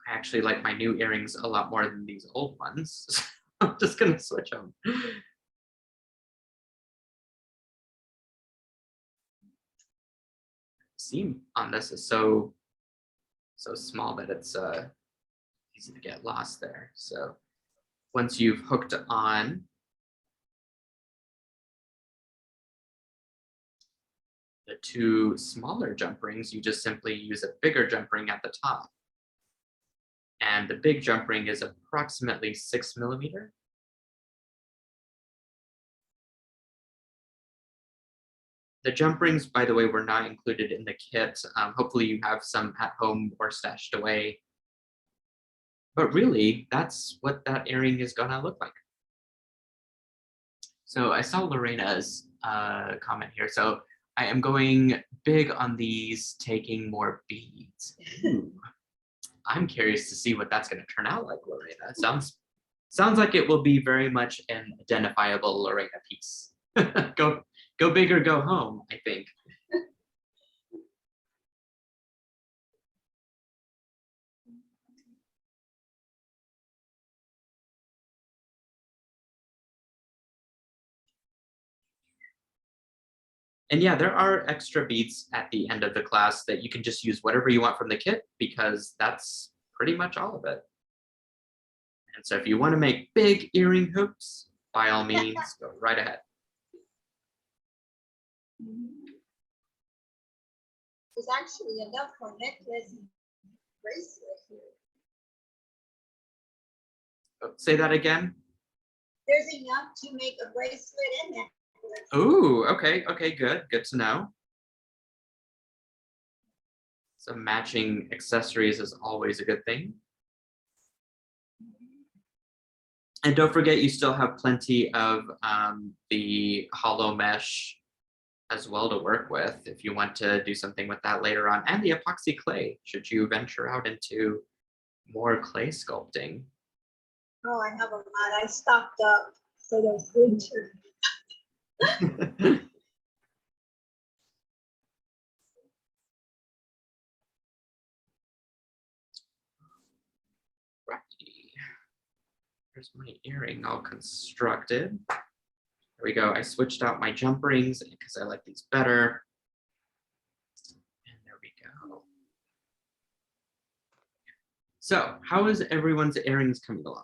I actually like my new earrings a lot more than these old ones. I'm just gonna switch them. Seam on this is so small that it's easy to get lost there. So once you've hooked on the 2 smaller jump rings, you just simply use a bigger jump ring at the top. And the big jump ring is approximately 6 millimeter. The jump rings, by the way, were not included in the kit. Hopefully you have some at home or stashed away. But really, that's what that earring is gonna look like. So I saw Lorena's comment here. So I am going big on these, taking more beads. Ooh. I'm curious to see what that's going to turn out like, Lorena. Sounds like it will be very much an identifiable Lorena piece. Go big or go home, I think. And yeah, there are extra beads at the end of the class that you can just use whatever you want from the kit, because that's pretty much all of it. And so if you want to make big earring hoops, by all means, go right ahead. There's actually enough for necklace and bracelet here. Oh, say that again. There's enough to make a bracelet and necklace. Ooh, okay, good to know. So matching accessories is always a good thing. And don't forget, you still have plenty of the hollow mesh as well to work with if you want to do something with that later on, and the epoxy clay, should you venture out into more clay sculpting. Oh, I have a lot. I stocked up for the winter. Here's my earring all constructed. There we go. I switched out my jump rings because I like these better. And there we go. So how is everyone's earrings coming along?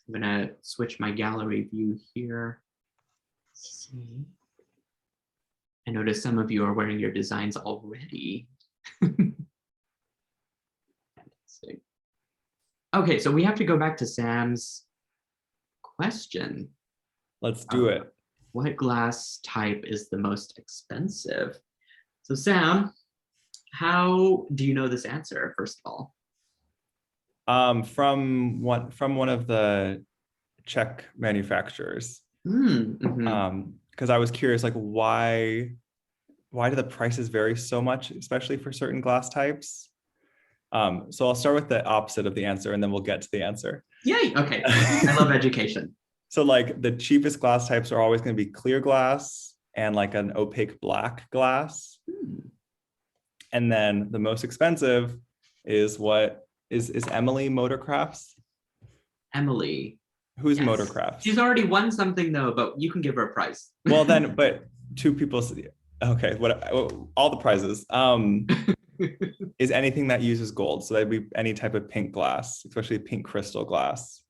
I'm gonna switch my gallery view here. Let's see. I noticed some of you are wearing your designs already. Okay, so we have to go back to Sam's question. Let's do it. What glass type is the most expensive? So Sam, how do you know this answer, first of all? From one of the Czech manufacturers. Because I was curious, like why do the prices vary so much, especially for certain glass types? So I'll start with the opposite of the answer, and then we'll get to the answer. Yay! Okay, I love education. So like the cheapest glass types are always going to be clear glass and like an opaque black glass. And then the most expensive is what is Emily Motorcrafts? Emily. Who's Yes. Motorcrafts? She's already won something though, but you can give her a prize. Well then, but two people, okay, what all the prizes. Is anything that uses gold. So that'd be any type of pink glass, especially pink crystal glass.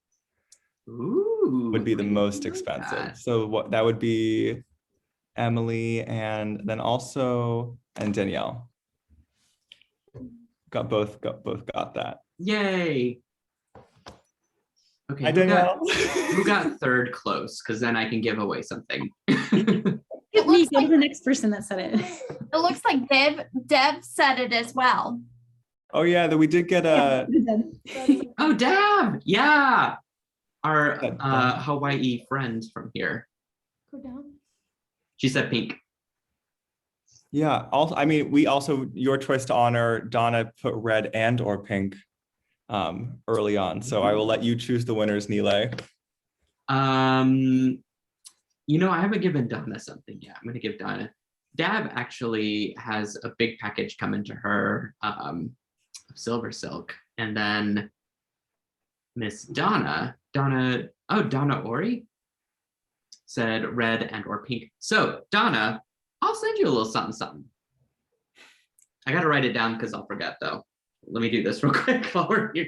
Ooh, would be the I most like expensive. that. So what that would be Emily and then also and Danielle. Both got that. Yay. Okay, Hi, Danielle. who got third close? Because then I can give away something. It Me, looks go to like the next person that said it. it looks like Dev said it as well. Oh yeah, that we did get a Oh, Dab! Yeah. Our Dab. Hawaii friend from here. Go down. She said pink. yeah. Also, I mean, we also your choice to honor Donna put red and or pink early on. So I will let you choose the winners, Nile. You know, I haven't given Donna something yet. I'm gonna give Donna. Dab actually has a big package coming to her of silver silk. And then Miss Donna Ori said red and or pink. So Donna, I'll send you a little something something. I gotta write it down because I'll forget though. Let me do this real quick while we're here.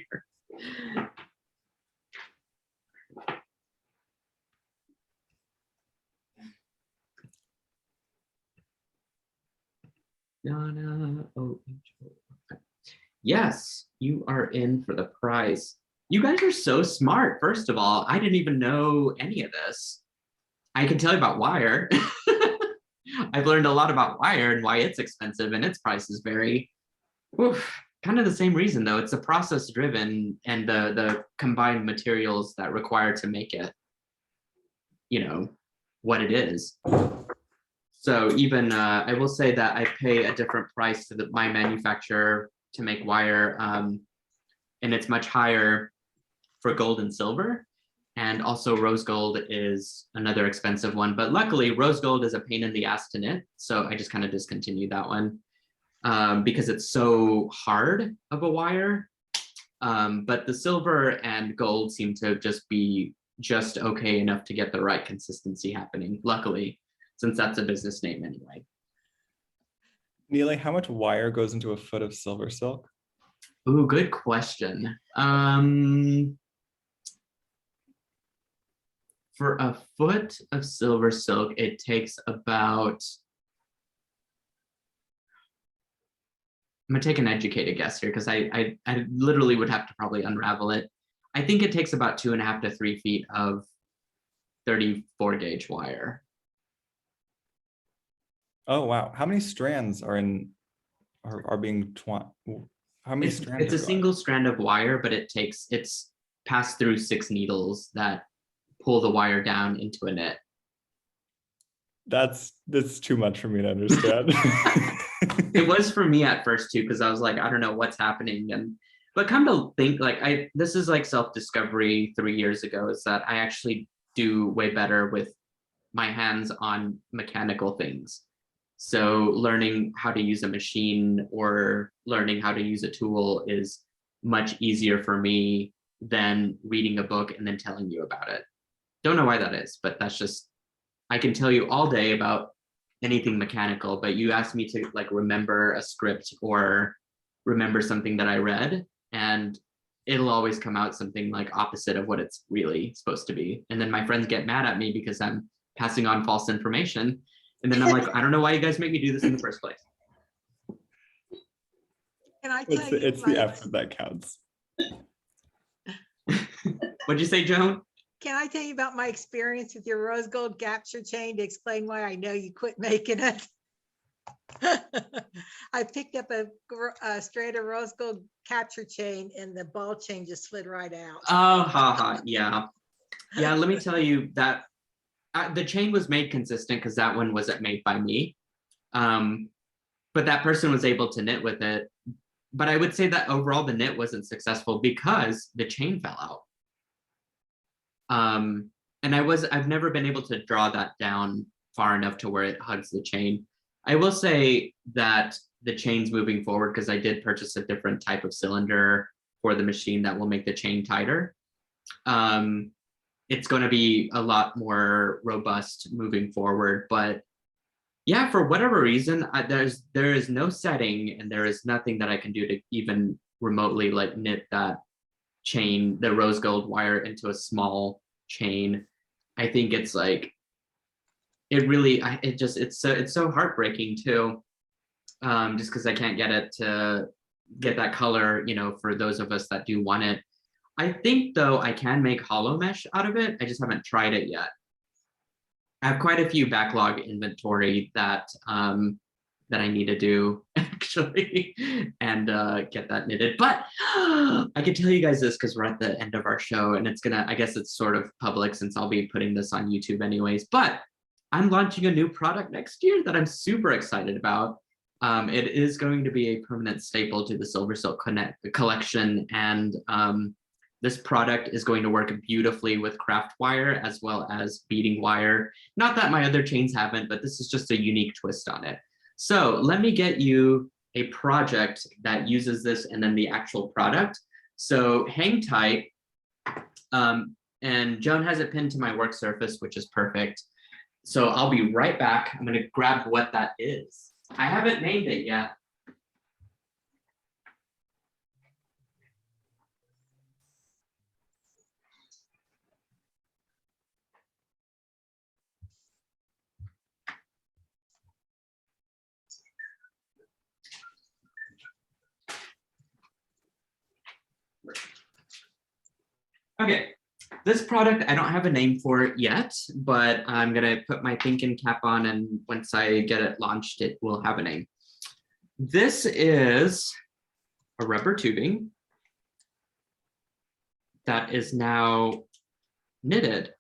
Donna, yes, you are in for the prize. You guys are so smart. First of all, I didn't even know any of this. I can tell you about wire. I've learned a lot about wire and why it's expensive and its prices vary. Oof, kind of the same reason though. It's a process driven and the combined materials that require to make it, you know, what it is. So even I will say that I pay a different price to my manufacturer to make wire, and it's much higher for gold and silver. And also rose gold is another expensive one, but luckily rose gold is a pain in the ass to knit. So I just kind of discontinued that one because it's so hard of a wire. But the silver and gold seem to just be just okay enough to get the right consistency happening, luckily, since that's a business name anyway. Neely, how much wire goes into a foot of silver silk? Ooh, good question. For a foot of silver silk, it takes about, I'm gonna take an educated guess here because I literally would have to probably unravel it. I think it takes about 2.5 to 3 feet of 34 gauge wire. Oh wow. How many strands are being how many strands? It's a single strand of wire, but it's passed through 6 needles that pull the wire down into a knit. That's too much for me to understand. It was for me at first too, because I was like, I don't know what's happening. But come to think, like this is like self-discovery 3 years ago, is that I actually do way better with my hands on mechanical things. So learning how to use a machine or learning how to use a tool is much easier for me than reading a book and then telling you about it. Don't know why that is, but that's just, I can tell you all day about anything mechanical, but you asked me to like remember a script or remember something that I read, and it'll always come out something like opposite of what it's really supposed to be. And then my friends get mad at me because I'm passing on false information. And then I'm like, I don't know why you guys make me do this in the first place. Can I tell you? It's the effort that counts. What'd you say, Joan? Can I tell you about my experience with your rose gold capture chain to explain why I know you quit making it? I picked up a strand of rose gold capture chain and the ball chain just slid right out. Oh, haha, yeah. Yeah, let me tell you that the chain was made consistent because that one wasn't made by me. But that person was able to knit with it. But I would say that overall the knit wasn't successful because the chain fell out. And I've never been able to draw that down far enough to where it hugs the chain. I will say that the chain's moving forward because I did purchase a different type of cylinder for the machine that will make the chain tighter. It's going to be a lot more robust moving forward, but yeah, for whatever reason, there is no setting and there is nothing that I can do to even remotely like knit that chain, the rose gold wire, into a small chain. I think it's like, it's so heartbreaking too, just because I can't get it to get that color, you know, for those of us that do want it. I think though I can make hollow mesh out of it. I just haven't tried it yet. I have quite a few backlog inventory that that I need to do actually and get that knitted. But I can tell you guys this because we're at the end of our show and it's gonna, I guess it's sort of public since I'll be putting this on YouTube anyways, but I'm launching a new product next year that I'm super excited about. It is going to be a permanent staple to the Silver Silk collection, and this product is going to work beautifully with craft wire as well as beading wire. Not that my other chains haven't, but this is just a unique twist on it. So let me get you a project that uses this and then the actual product. So hang tight. And Joan has it pinned to my work surface, which is perfect. So I'll be right back. I'm going to grab what that is. I haven't named it yet. Okay, this product, I don't have a name for it yet, but I'm gonna put my thinking cap on, and once I get it launched, it will have a name. This is a rubber tubing that is now knitted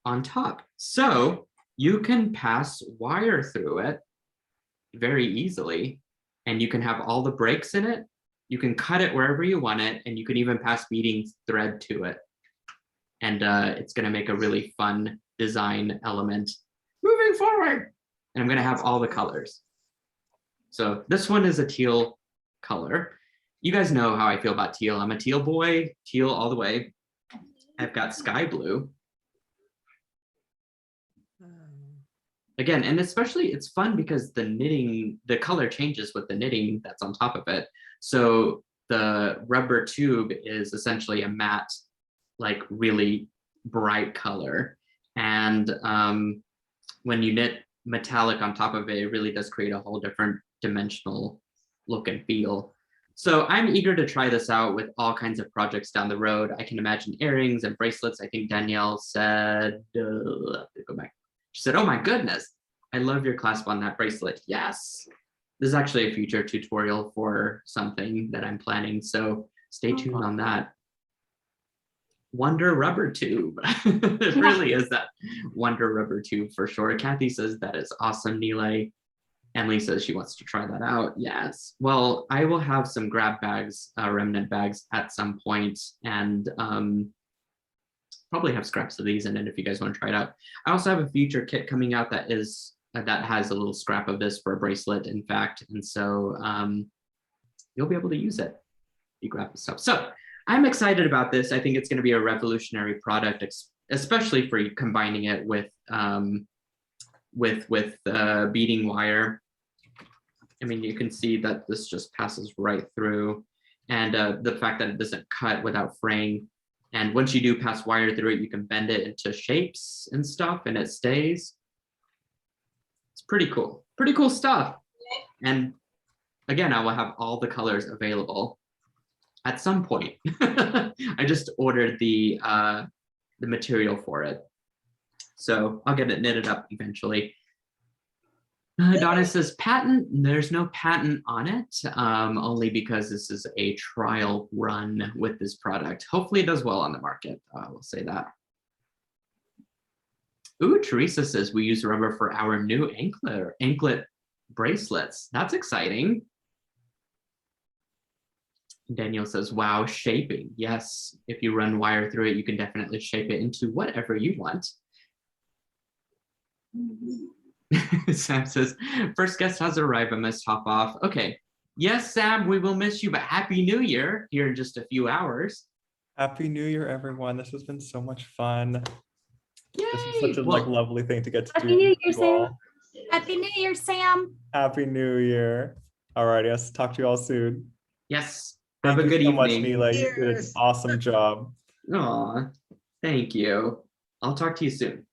on top. So you can pass wire through it very easily, and you can have all the breaks in it. You can cut it wherever you want it, and you can even pass beading thread to it. And it's going to make a really fun design element moving forward. And I'm going to have all the colors. So this one is a teal color. You guys know how I feel about teal. I'm a teal boy, teal all the way. I've got sky blue. Again, and especially it's fun because the knitting, the color changes with the knitting that's on top of it. So the rubber tube is essentially a matte, like really bright color. And when you knit metallic on top of it, it really does create a whole different dimensional look and feel. So I'm eager to try this out with all kinds of projects down the road. I can imagine earrings and bracelets. I think Danielle said, go back. She said, oh my goodness, I love your clasp on that bracelet. Yes. This is actually a future tutorial for something that I'm planning. So stay tuned on that. Wonder rubber tube. It really is that wonder rubber tube for sure. Kathy says that is awesome, Nile. Emily says she wants to try that out. Yes. Well, I will have some grab bags, remnant bags at some point, and probably have scraps of these in it if you guys want to try it out. I also have a future kit coming out that is that has a little scrap of this for a bracelet, in fact, and so you'll be able to use it. You grab the stuff. So I'm excited about this. I think it's going to be a revolutionary product, especially for combining it with beading wire. I mean, you can see that this just passes right through, and the fact that it doesn't cut without fraying. And once you do pass wire through it, you can bend it into shapes and stuff, and it stays. It's pretty cool stuff. And again, I will have all the colors available at some point. I just ordered the material for it, so I'll get it knitted up eventually. Donna says patent. There's no patent on it, only because this is a trial run with this product. Hopefully it does well on the market. We'll say that. Ooh, Teresa says we use rubber for our new anklet bracelets. That's exciting. Daniel says, wow, shaping. Yes, if you run wire through it, you can definitely shape it into whatever you want. Sam says, first guest has arrived, I must hop off. Okay. Yes, Sam, we will miss you, but Happy New Year here in just a few hours. Happy New Year, everyone. This has been so much fun. Yay! This is such a like lovely thing to get to Happy do. New with Year, you Sam. all. Happy New Year, Sam. Happy New Year. All right, yes, talk to you all soon. Yes. Thank Have a you good so much, evening. Mila. You did an Cheers. awesome job. Aw, thank you. I'll talk to you soon.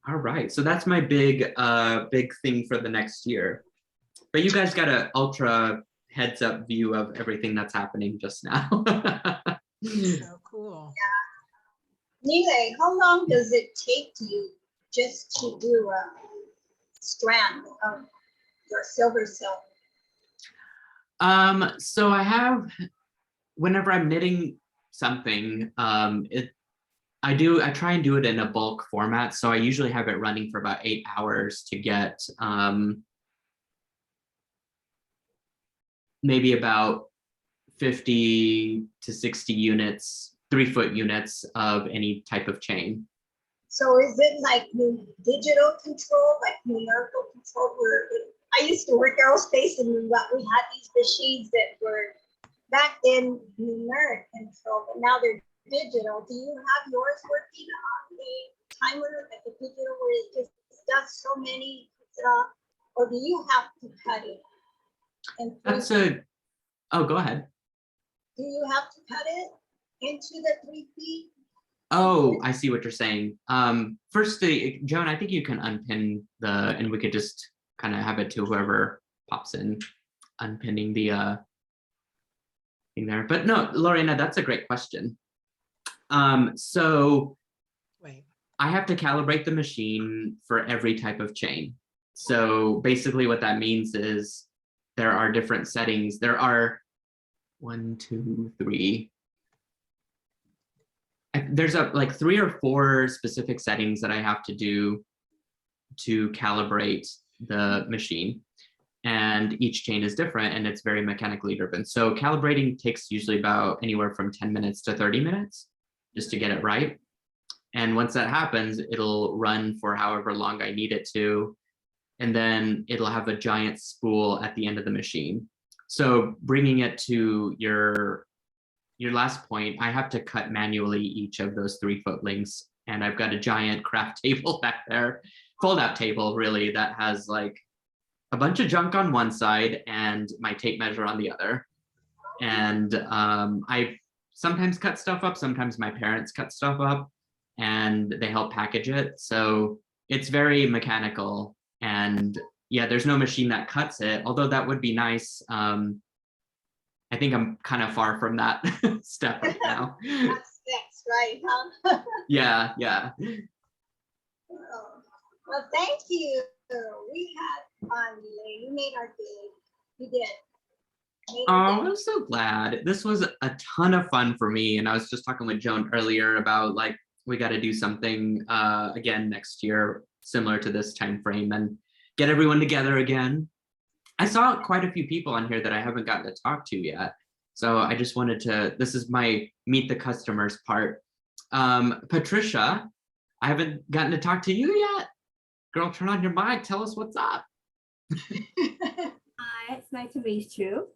All right, so that's my big thing for the next year. But you guys got an ultra heads up view of everything that's happening just now. So cool. Nile, how long does it take you just to do a strand of your silver silk? So I have, whenever I'm knitting something, I try and do it in a bulk format. So I usually have it running for about 8 hours to get maybe about 50 to 60 units, 3-foot units of any type of chain. So is it like digital control, like numerical control? Where I used to work aerospace and we had these machines that were back then numeric control, but now they're digital. Do you have yours working on a timer, like a digital where it just does so many, puts it off, or do you have to cut it? And That's oh, go ahead. do you have to cut it into the 3 feet? Oh, I see what you're saying. Firstly, Joan, I think you can unpin and we could just kind of have it to whoever pops in, unpinning the thing there. But no, Lorena, that's a great question. So Wait. I have to calibrate the machine for every type of chain. So basically what that means is there are different settings. There are 1, 2, 3. There's like 3 or 4 specific settings that I have to do to calibrate the machine. And each chain is different and it's very mechanically driven. So calibrating takes usually about anywhere from 10 minutes to 30 minutes just to get it right. And once that happens, it'll run for however long I need it to. And then it'll have a giant spool at the end of the machine. So bringing it to your last point, I have to cut manually each of those 3-foot links. And I've got a giant craft table back there, fold out table really, that has like a bunch of junk on one side and my tape measure on the other. And I sometimes cut stuff up, sometimes my parents cut stuff up and they help package it. So it's very mechanical. And yeah, there's no machine that cuts it, although that would be nice. I think I'm kind of far from that step right now. That's right, huh? Yeah. Oh, well, thank you. We had fun, Lily. You made our day. You did. Oh, I'm so glad. This was a ton of fun for me. And I was just talking with Joan earlier about like, we got to do something again next year, similar to this time frame and get everyone together again. I saw quite a few people on here that I haven't gotten to talk to yet. So I just wanted to, this is my meet the customers part. Patricia, I haven't gotten to talk to you yet. Girl, turn on your mic, tell us what's up. Hi, it's nice to meet you.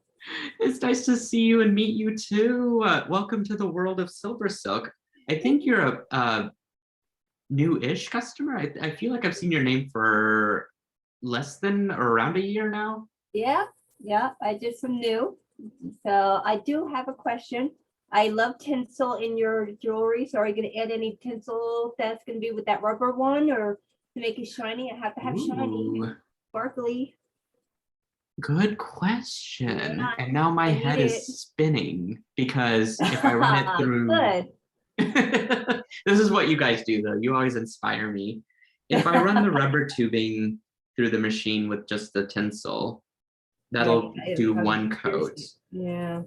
It's nice to see you and meet you too. Welcome to the world of Silver Silk. I think you're a new-ish customer. I feel like I've seen your name for less than or around a year now. Yeah, I did some new. So I do have a question. I love tinsel in your jewelry. So are you going to add any tinsel that's going to be with that rubber one or to make it shiny? I have to have shiny, Ooh, sparkly. good question. Yeah, And now my I head need is it. spinning because if I run it through, Good. this is what you guys do though. You always inspire me. If I run the rubber tubing through the machine with just the tinsel, that'll I do have one this- coat. Yeah.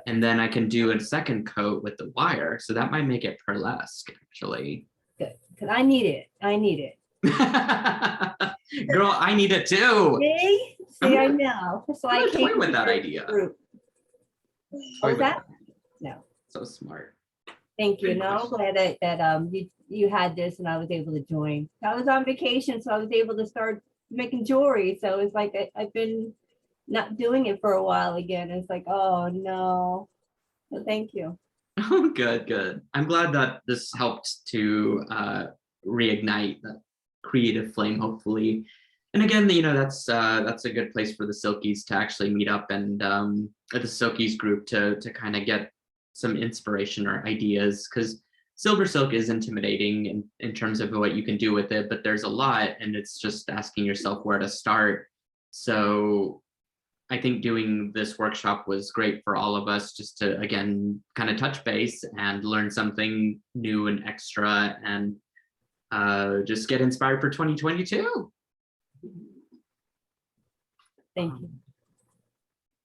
And then I can do a second coat with the wire. So that might make it pearlesque actually. Good. Because I need it. Girl, I need it too. Me? See, I know. So I'm I gonna toy came with to that this idea. group. Toy Oh, with that? it. No. So smart. Thank you. Good No, I'm question. glad that you had this and I was able to join. I was on vacation, so I was able to start making jewelry. So it's like I've been not doing it for a while again. It's like, oh no. So thank you. Oh, good. I'm glad that this helped to reignite that creative flame, hopefully. And again, that's a good place for the Silkies to actually meet up and at the Silkies group to kind of get some inspiration or ideas, because Silver Silk is intimidating in terms of what you can do with it, but there's a lot, and it's just asking yourself where to start. So I think doing this workshop was great for all of us, just to, again, kind of touch base and learn something new and extra, and just get inspired for 2022. Thank you.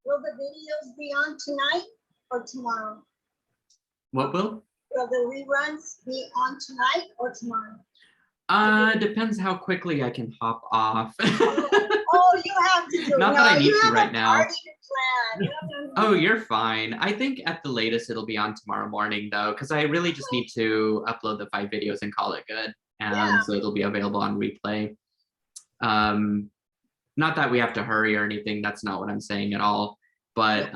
Will the videos be on tonight or tomorrow? What will? Will the reruns be on tonight or tomorrow? Depends how quickly I can hop off. Oh, you have to do it. Not that I need you to have right a now. party to plan. You have to- Oh, you're fine. I think at the latest it'll be on tomorrow morning though, because I really just need to upload the 5 videos and call it good. And Yeah. so it'll be available on replay. Not that we have to hurry or anything. That's not what I'm saying at all. But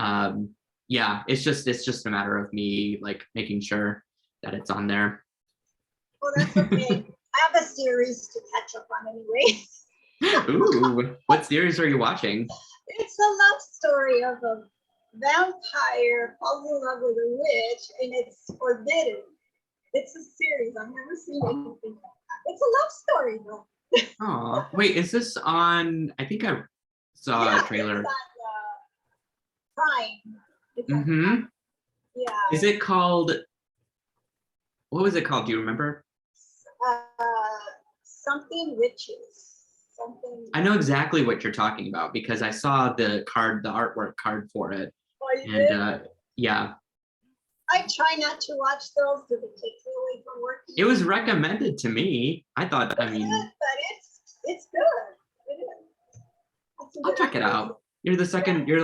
yeah, it's just a matter of me like making sure that it's on there. Well, that's okay. I have a series to catch up on anyway. Ooh, what series are you watching? It's a love story of a vampire falls in love with a witch, and it's forbidden. It's a series. I've never seen anything like that. It's a love story though. Oh, wait, is this on? I think I saw Yeah, a trailer. It's on, Prime. It's on Mm-hmm. Prime. Yeah. Is it called? What was it called? Do you remember? Something witches. Something. I know exactly what you're talking about because I saw the artwork card for it, Oh, you did? and yeah, I try not to watch those because it takes me away from work. it was recommended to me. I thought, I mean, But it's good. It is. It's a I'll good check it idea. out. You're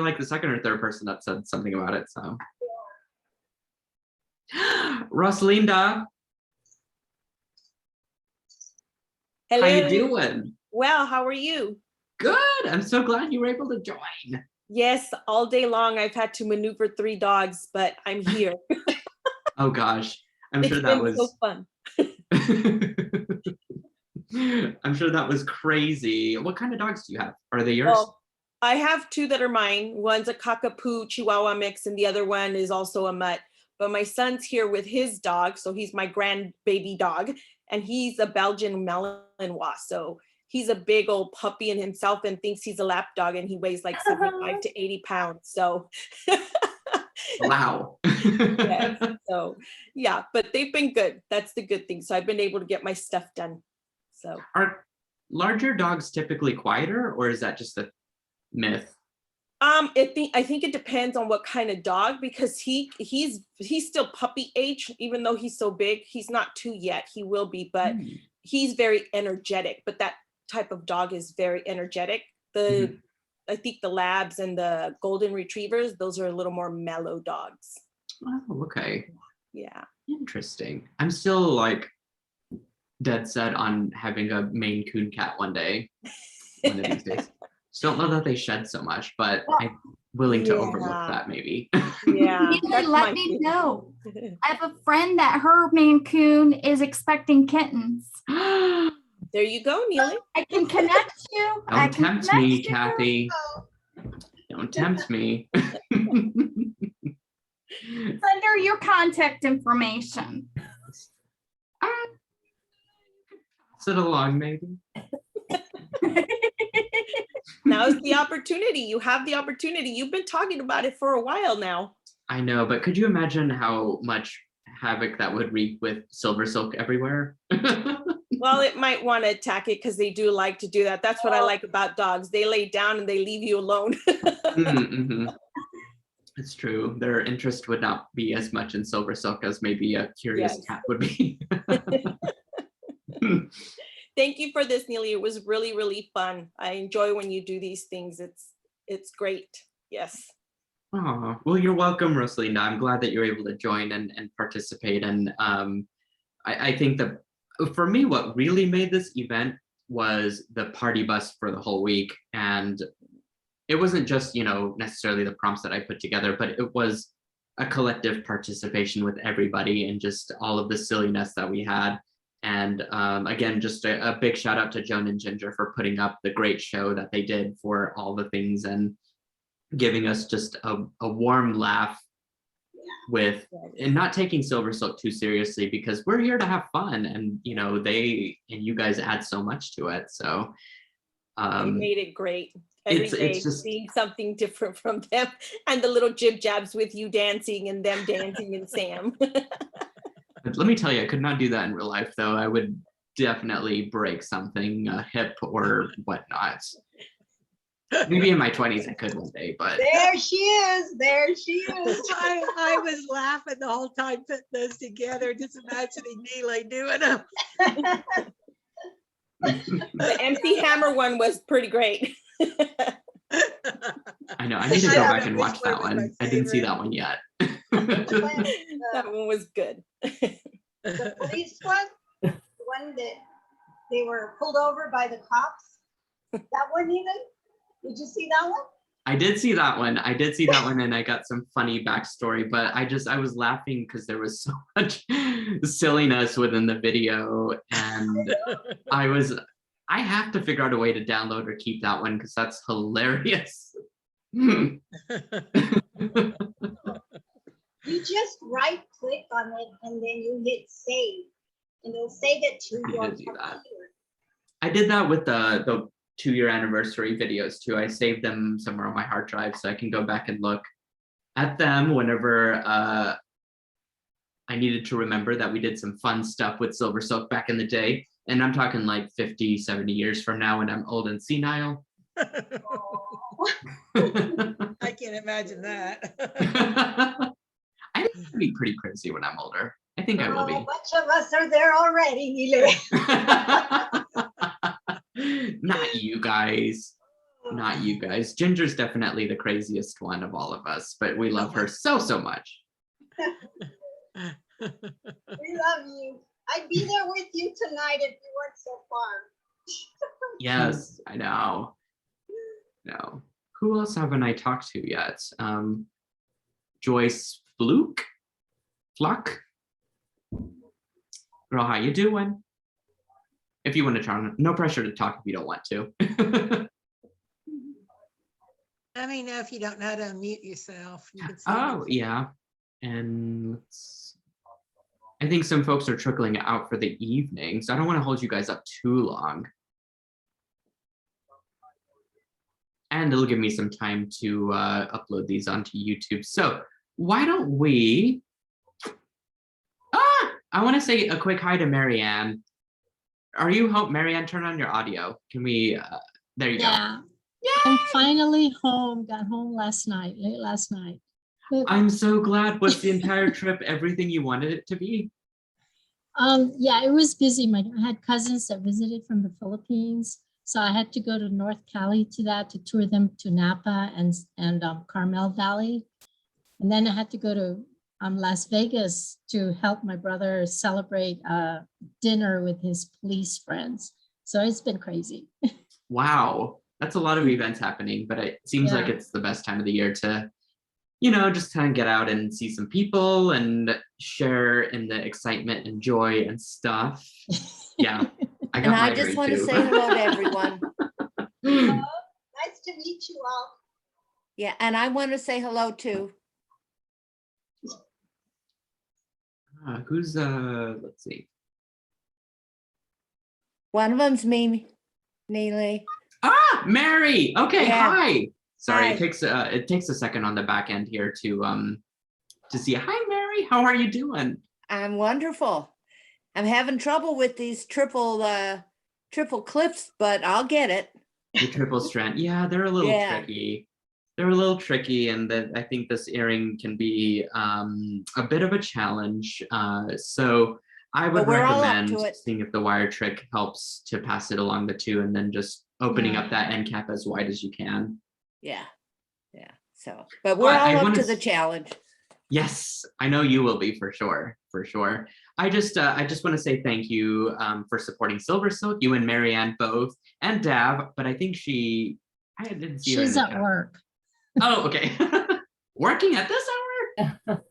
like the second or third person that said something about it. So, Rosalinda, Hello. how you doing? Well, how are you? Good. I'm so glad you were able to join. Yes, all day long I've had to maneuver 3 dogs, but I'm here. Oh gosh, I'm sure It's that been was so fun. I'm sure that was crazy. What kind of dogs do you have? Are they yours? Well, I have 2 that are mine. One's a Cockapoo Chihuahua mix, and the other one is also a mutt. But my son's here with his dog, so he's my grandbaby dog, and he's a Belgian Malinois. So he's a big old puppy in himself and thinks he's a lap dog, and he weighs like 75 to 80 pounds. So Wow. yes. So yeah, but they've been good. That's the good thing. So I've been able to get my stuff done. So Are larger dogs typically quieter, or is that just a myth? I think it depends on what kind of dog, because he's still puppy age, even though he's so big. He's not 2 yet. He will be, but he's very energetic. But that type of dog is very energetic. I think the labs and the golden retrievers, those are a little more mellow dogs. Oh, okay. Yeah. Interesting. I'm still like dead set on having a Maine Coon cat one day, one of these days. Just don't know that they shed so much, but I'm willing to overlook that maybe. Yeah. Really, let me know. I have a friend that her Maine Coon is expecting kittens. There you go, Neely. I can connect you. I Don't can tempt connect me, you. Kathy. Don't tempt me. Send her your contact information. Pass it along, maybe. Now's the opportunity. You have the opportunity. You've been talking about it for a while now. I know, but could you imagine how much havoc that would wreak with Silver Silk everywhere? Well, it might want to attack it because they do like to do that. That's what I like about dogs. They lay down and they leave you alone. Mm-hmm. It's true. Their interest would not be as much in Silver Silk as maybe a curious cat would be. Thank you for this, Neely. It was really, really fun. I enjoy when you do these things. It's great. Yes. Oh, well, you're welcome, Rosalinda. I'm glad that you're able to join and participate. And I think that for me, what really made this event was the party bus for the whole week. And it wasn't just, you know, necessarily the prompts that I put together, but it was a collective participation with everybody and just all of the silliness that we had. And again, just a big shout out to Joan and Ginger for putting up the great show that they did for all the things and giving us just a warm laugh with, and not taking Silver Silk too seriously, because we're here to have fun, and you know, they and you guys add so much to it. So They made it great. Every day it's just seeing something different from them, and the little jib jabs with you dancing and them dancing and Sam. But let me tell you, I could not do that in real life, though. I would definitely break something, hip or whatnot. Maybe in my 20s I could one day, but There she is. There she is. I was laughing the whole time putting those together, just imagining Neely doing them. The MC Hammer one was pretty great. I know I need to go back and watch that one. I didn't see that one yet. That one was good. The police one, the one that they were pulled over by the cops. That one even? Did you see that one? I did see that one. I did see that one, and I got some funny backstory, but I was laughing because there was so much silliness within the video, and I have to figure out a way to download or keep that one because that's hilarious. You just right click on it and then you hit save, and it'll save it to I your did do that. computer. I did that with the 2-year anniversary videos too. I saved them somewhere on my hard drive so I can go back and look at them whenever I needed to remember that we did some fun stuff with Silver Silk back in the day. And I'm talking like 50, 70 years from now when I'm old and senile. I can't imagine that. I think I'll be pretty crazy when I'm older. I think I will A be. bunch of us are there already, Neely. Not you guys. Not you guys. Ginger's definitely the craziest one of all of us, but we love her so much. We love you. I'd be there with you tonight if you weren't so far. Yes, I know. No. Who else haven't I talked to yet? Joyce Fluke? Girl, how you doing? If you want to try, no pressure to talk if you don't want to. Let me know if you don't know how to unmute yourself. You can say Oh, that. yeah. And I think some folks are trickling out for the evening, so I don't want to hold you guys up too long. And it'll give me some time to upload these onto YouTube. So why don't we, I want to say a quick hi to Marianne. Are you home? Marianne, turn on your audio. Can we, there you go. Yeah. I'm finally home. Got home last night, late last night. I'm so glad. Was the entire trip everything you wanted it to be? Yeah, it was busy. I had cousins that visited from the Philippines, so I had to go to North Cali to tour them to Napa and Carmel Valley, and then I had to go to Las Vegas to help my brother celebrate dinner with his police friends. So it's been crazy. Wow, that's a lot of events happening, but it seems like it's the best time of the year to, you know, just kind of get out and see some people and share in the excitement and joy and stuff. Yeah, I got And I migraine just want to too. say hello to everyone. Nice to meet you all. Yeah, and I want to say hello to. Who's let's see. One of them's me, Neely. Ah, Mary. Okay, Yeah. hi. Sorry, Hi. it takes a second on the back end here to see. Hi, Mary. How are you doing? I'm wonderful. I'm having trouble with these triple clips, but I'll get it. The Triple-strand. Yeah, they're a little tricky. They're a little tricky, and I think this earring can be a bit of a challenge. So I would But we're all up recommend to it. seeing if the wire trick helps to pass it along the two and then just opening up that end cap as wide as you can. Yeah. Yeah. So, but we're But I all up wanna to the challenge. Yes, I know you will be for sure, for sure. I just want to say thank you for supporting Silver Silk, you and Marianne both, and Dab, but I think I didn't see her in She's the at chat. work. Oh, okay. Working at this hour?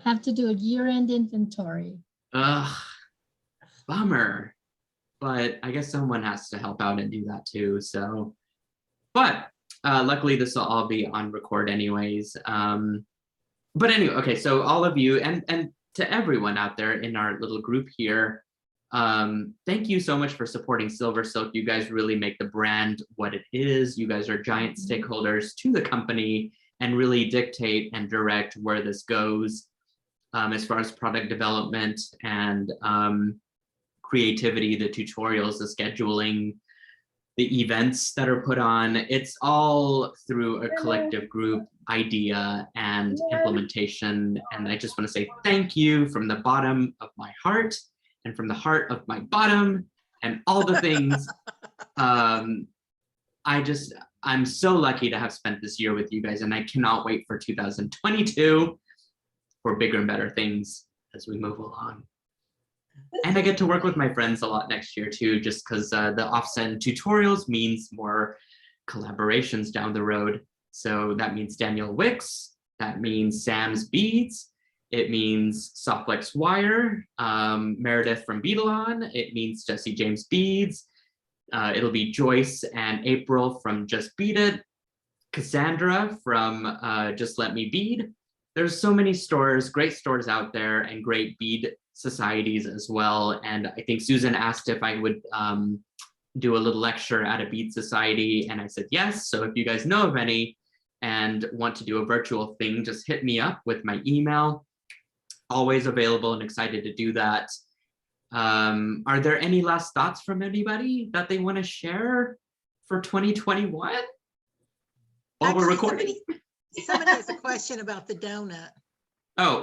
Have to do a year-end inventory. Ugh, bummer. But I guess someone has to help out and do that too, so. But luckily this will all be on record anyways. But anyway, okay, so all of you and to everyone out there in our little group here, thank you so much for supporting Silver Silk. You guys really make the brand what it is. You guys are giant stakeholders to the company and really dictate and direct where this goes as far as product development and creativity, the tutorials, the scheduling, the events that are put on. It's all through a collective group idea and implementation. And I just want to say thank you from the bottom of my heart and from the heart of my bottom and all the things. I'm so lucky to have spent this year with you guys, and I cannot wait for 2022 for bigger and better things as we move along. And I get to work with my friends a lot next year too, just because the offset tutorials means more collaborations down the road. So that means Daniel Wicks, that means Sam's Beads, it means Softflex Wire, Meredith from Beadalon, it means Jesse James Beads, it'll be Joyce and April from Just Beaded, Cassandra from Just Let Me Bead. There's so many stores, great stores out there, and great bead societies as well. And I think Susan asked if I would do a little lecture at a bead society, and I said yes. So if you guys know of any and want to do a virtual thing, just hit me up with my email. Always available and excited to do that. Are there any last thoughts from anybody that they want to share for 2021 while we're recording? Somebody has a question about the donut. Oh.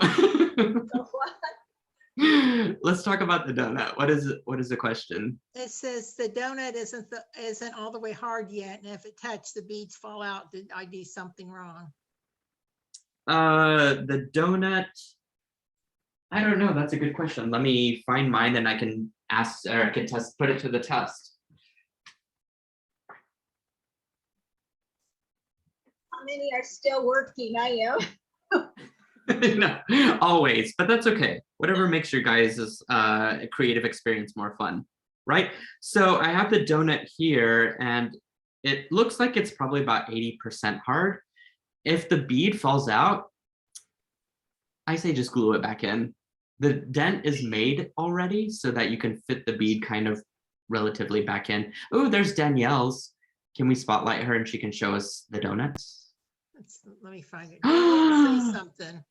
Let's talk about the donut. What is the question? It says the donut isn't all the way hard yet, and if it touched, the beads fall out. Did I do something wrong? The donut, I don't know. That's a good question. Let me find mine and I can ask, or I can put it to the test. How many are still working? I am. No, always, but that's okay. Whatever makes your guys' creative experience more fun, right? So I have the donut here and it looks like it's probably about 80% hard. If the bead falls out, I say just glue it back in. The dent is made already so that you can fit the bead kind of relatively back in. Oh, there's Danielle's. Can we spotlight her and she can show us the donuts? Let me find it. Say something.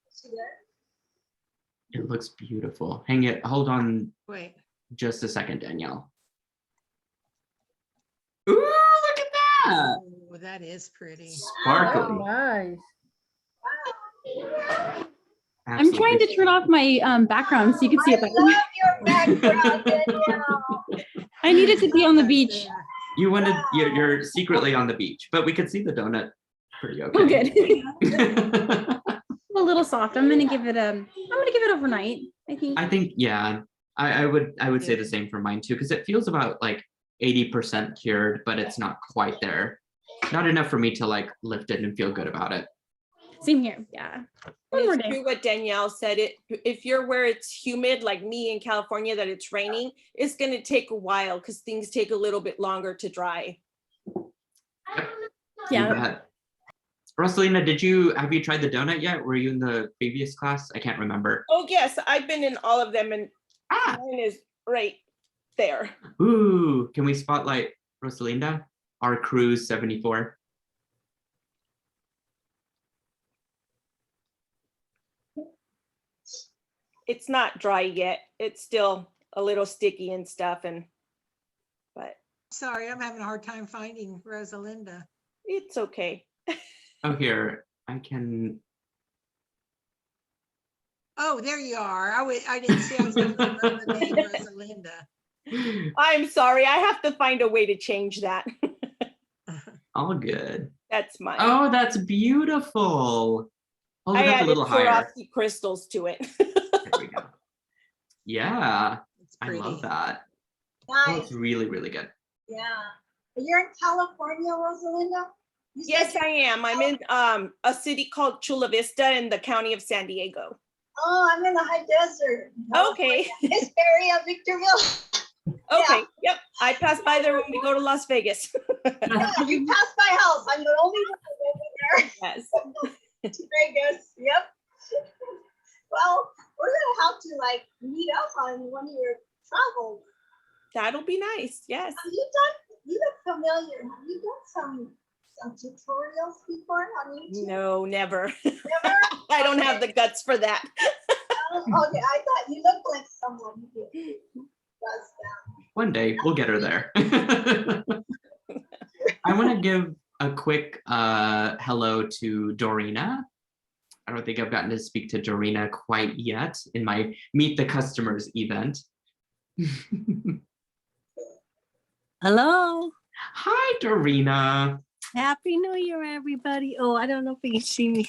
It looks beautiful. Hang it, hold on. Wait. Just a second, Danielle. Ooh, look at that. Oh, that is pretty. Sparkly. Nice. I'm trying to turn off my background so you can see it better. I love your background, Danielle. I needed to be on the beach. You wanted, you're secretly on the beach, but we could see the donut pretty okay. Oh, good. A little soft. I'm gonna give it overnight, I think. I think, yeah, I would say the same for mine too, because it feels about like 80% cured, but it's not quite there. Not enough for me to like lift it and feel good about it. Same here, yeah. One more day. What Danielle said, if you're where it's humid, like me in California, that it's raining, it's gonna take a while because things take a little bit longer to dry. Yeah. Rosalina, have you tried the donut yet? Were you in the previous class? I can't remember. Oh yes, I've been in all of them and mine is right there. Ooh, can we spotlight Rosalinda? Our Cruise 74. It's not dry yet. It's still a little sticky and stuff, but Sorry, I'm having a hard time finding Rosalinda. It's okay. Oh, here, I can. Oh, there you are. I didn't see. I was looking for the name Rosalinda. I'm sorry. I have to find a way to change that. All good. That's mine. Oh, that's beautiful. Hold I it up a added little higher. Swarovski crystals to it. There we go. Yeah, It's I pretty. love that. Nice. Oh, it's really, really good. Yeah. You're in California, Rosalinda? You said Yes, you're- I am. I'm in a city called Chula Vista in the county of San Diego. Oh, I'm in the high desert. Okay. This area, Victorville. Okay. Yep. I pass by there when we go to Las Vegas. Yeah, you passed my house. I'm the only one over there. Yes. To Vegas. Yep. Well, we're gonna have to like meet up on one of your travels. That'll be nice. Yes. You look familiar. Have you done some tutorials before on YouTube? No, never. Never? I don't have the guts for that. Okay, I thought you looked like someone who does that. One day we'll get her there. I want to give a quick hello to Dorina. I don't think I've gotten to speak to Dorina quite yet in my Meet the Customers event. Hello. Hi, Dorina. Happy New Year, everybody. Oh, I don't know if you can see me.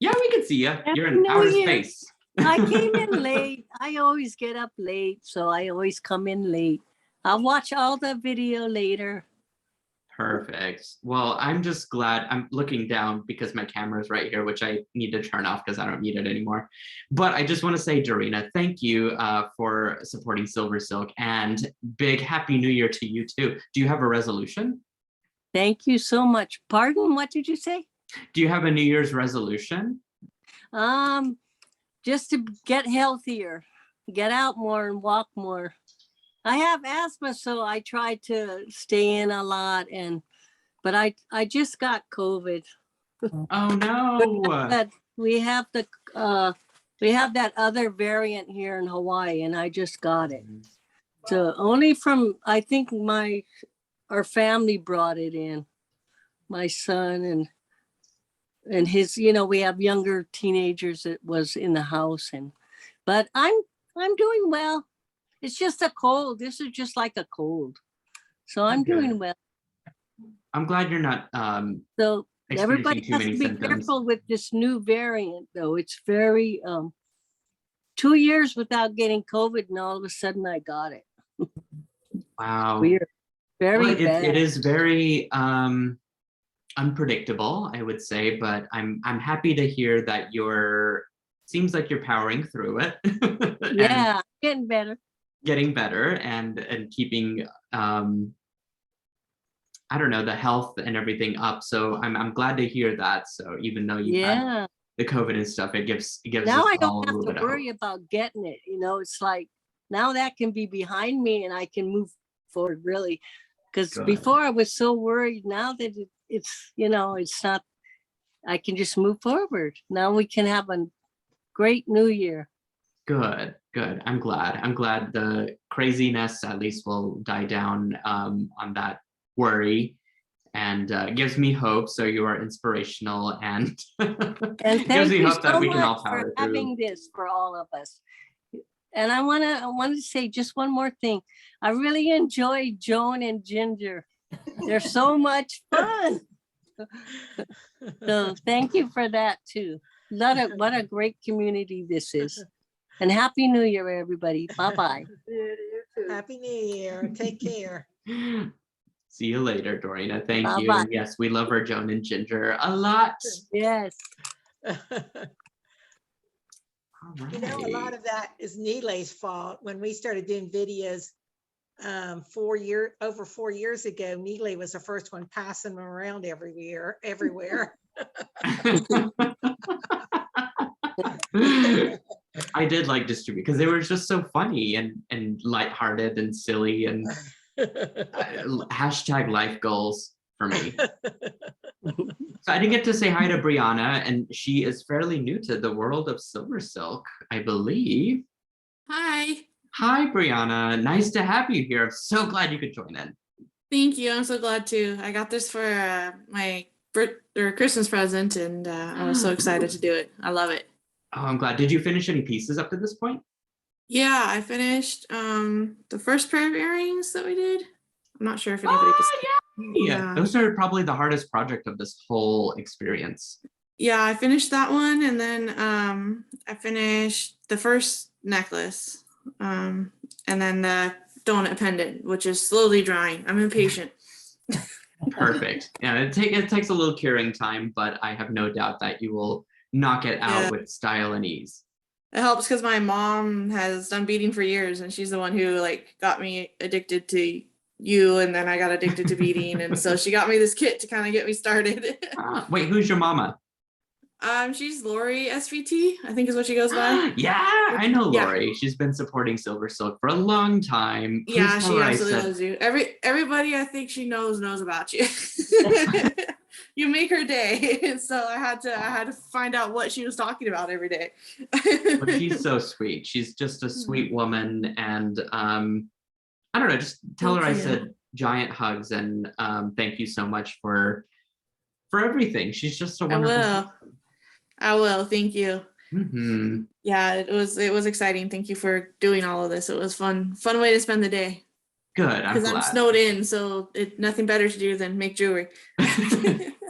Yeah, we can see you. You're Happy in New outer Year. space. I came in late. I always get up late, so I always come in late. I'll watch all the video later. Perfect. Well, I'm just glad I'm looking down because my camera is right here, which I need to turn off because I don't need it anymore. But I just want to say, Dorina, thank you for supporting Silver Silk, and big Happy New Year to you too. Do you have a resolution? Thank you so much. Pardon, what did you say? Do you have a New Year's resolution? Just to get healthier, get out more and walk more. I have asthma, so I try to stay in a lot, but I just got COVID. Oh no. But we have that other variant here in Hawaii, and I just got it. So only from, I think our family brought it in, my son and his, we have younger teenagers that was in the house, but I'm doing well. It's just a cold. This is just like a cold. So I'm doing well. I'm glad you're not So experiencing everybody too has to many be symptoms. careful with this new variant, though. It's very 2 years without getting COVID, and all of a sudden I got it. Wow. Weird. Very Well, bad. it is very unpredictable, I would say, but I'm happy to hear that seems like you're powering through it. Yeah, getting better. Getting better and keeping I don't know, the health and everything up. So I'm glad to hear that. So even though you had the COVID and stuff, it gives Now us I all don't a have little to bit of hope. worry about getting it. It's like now that can be behind me and I can move forward, really. Because Good. before I was so worried. Now that it's it's not, I can just move forward. Now we can have a great new year. Good. I'm glad the craziness at least will die down on that worry, and gives me hope. So you are inspirational and, And gives thank me you hope that so we can all much power for through. having this for all of us. And I want to say just one more thing. I really enjoy Joan and Ginger. They're so much fun. So thank you for that too. What a great community this is. And Happy New Year, everybody. Bye-bye. Happy New Year. Take care. See you later, Dorina. Thank you. Bye-bye. And yes, we love our Joan and Ginger a lot. Yes. You know, a lot of that is Nilay's fault. When we started doing videos over 4 years ago, Nilay was the first one passing them around everywhere. I did like distribute because they were just so funny and lighthearted and silly and hashtag life goals for me. So I didn't get to say hi to Brianna, and she is fairly new to the world of Silver Silk, I believe. Hi. Hi, Brianna. Nice to have you here. I'm so glad you could join in. Thank you. I'm so glad too. I got this for my Christmas present, and I was so excited to do it. I love it. Oh, I'm glad. Did you finish any pieces up to this point? Yeah, I finished the first pair of earrings that we did. I'm not sure if anybody could see. Yeah, those are probably the hardest project of this whole experience. Yeah, I finished that one, and then I finished the first necklace, and then the donut pendant, which is slowly drying. I'm impatient. Perfect. Yeah, it takes a little curing time, but I have no doubt that you will knock it out with style and ease. It helps because my mom has done beading for years, and she's the one who like got me addicted to you, and then I got addicted to beading, and so she got me this kit to kind of get me started. Wait, who's your mama? She's Lori SVT, I think is what she goes by. Yeah, I know Lori. She's been supporting Silver Silk for a long time. Please Yeah, tell she her I absolutely said- loves you. Everybody I think she knows about you. You make her day. So I had to find out what she was talking about every day. But she's so sweet. She's just a sweet woman, and I don't know. Just tell her I said giant hugs and thank you so much for everything. She's just a wonderful. I will. Thank you. Mm-hmm. Yeah, it was exciting. Thank you for doing all of this. It was fun way to spend the day. Good. I'm Because glad. I'm snowed in, so nothing better to do than make jewelry.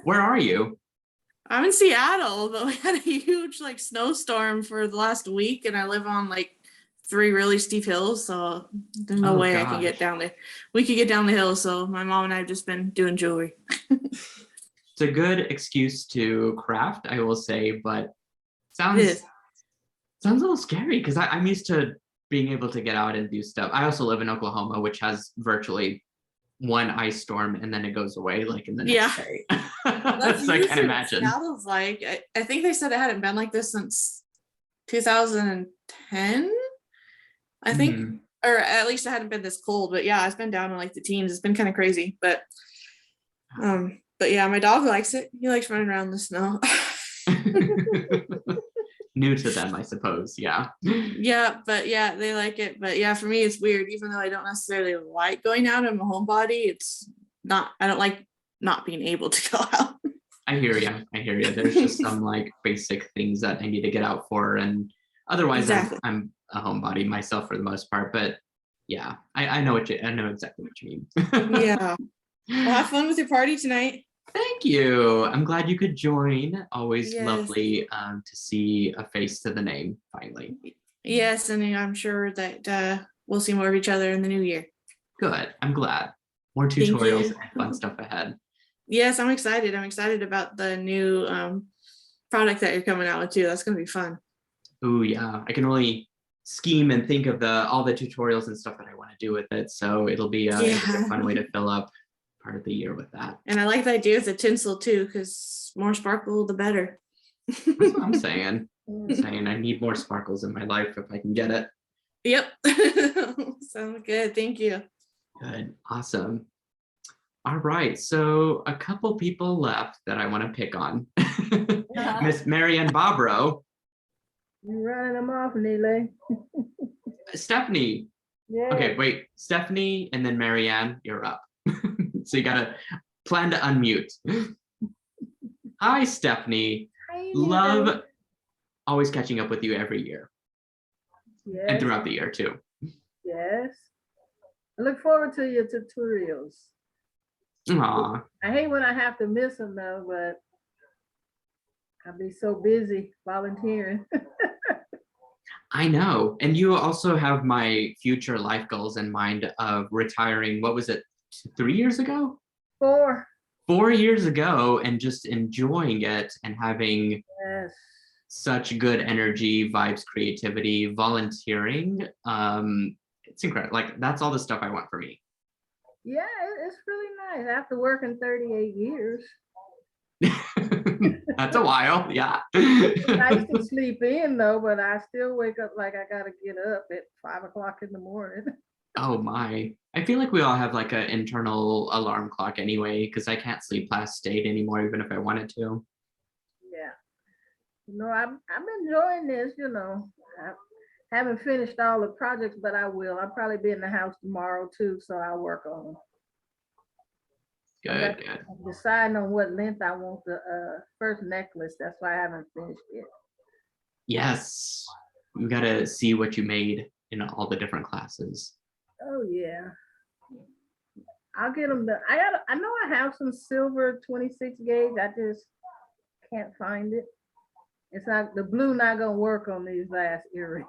Where are you? I'm in Seattle, but we had a huge like snowstorm for the last week, and I live on like 3 really steep hills, so there's no way I can get down there. We could get down the hill, so my mom and I have just been doing jewelry. It's a good excuse to craft, I will say, but sounds a little scary because I'm used to being able to get out and do stuff. I also live in Oklahoma, which has virtually one ice storm and then it goes away like in the next day. That's So I can't imagine. Seattle's like, I think they said it hadn't been like this since 2010, I think, or at least it hadn't been this cold. But yeah, it's been down in like the teens. It's been kind of crazy, but yeah, my dog likes it. He likes running around in the snow. New to them, I suppose. Yeah. Yeah, but yeah, they like it. But yeah, for me, it's weird. Even though I don't necessarily like going out in my homebody, it's not. I don't like not being able to go out. I hear you. There's just some like basic things that I need to get out for, and otherwise, I'm a homebody myself for the most part. But yeah, I know exactly what you mean. Yeah. Well, have fun with your party tonight. Thank you. I'm glad you could join. Always Yes. lovely to see a face to the name finally. Yes, and I'm sure that we'll see more of each other in the new year. Good. I'm glad. More Thank tutorials you. and fun stuff ahead. Yes, I'm excited. I'm excited about the new product that you're coming out with too. That's gonna be fun. Oh yeah, I can really scheme and think of all the tutorials and stuff that I want to do with it. So it'll be a fun way to fill up part of the year with that. And I like the idea of the tinsel too, because more sparkle, the better. That's what I'm saying. I need more sparkles in my life if I can get it. Yep. Sounds good. Thank you. Good. Awesome. All right. So a couple people left that I want to pick on. Miss Marianne Barbaro. You're running them off, Neely. Stephanie. Yeah. Okay, wait. Stephanie and then Marianne, you're up. So you gotta plan to unmute. Hi, Stephanie. Hi, Love always catching up with you every year. Yes. And throughout the year too. Yes. I look forward to your tutorials. Aw. I hate when I have to miss them though, but I'll be so busy volunteering. I know. And you also have my future life goals in mind of retiring, what was it, 3 years ago? 4. 4 years ago, and just enjoying it and having such good energy, vibes, creativity, volunteering. It's incredible. Like that's all the stuff I want for me. Yeah, it's really nice after working 38 years. That's a while, yeah. It's nice to sleep in though, but I still wake up like I gotta get up at 5 o'clock in the morning. Oh my. I feel like we all have like an internal alarm clock anyway, because I can't sleep past 8 anymore, even if I wanted to. Yeah. I'm enjoying this, I haven't finished all the projects, but I will. I'll probably be in the house tomorrow too, so I'll work on them. Good, good. I'm deciding on what length I want the first necklace. That's why I haven't finished it. Yes, we got to see what you made in all the different classes. Oh yeah. I'll get them. I know I have some silver 26 gauge. I just can't find it. It's not the blue. Not gonna work on these last earrings.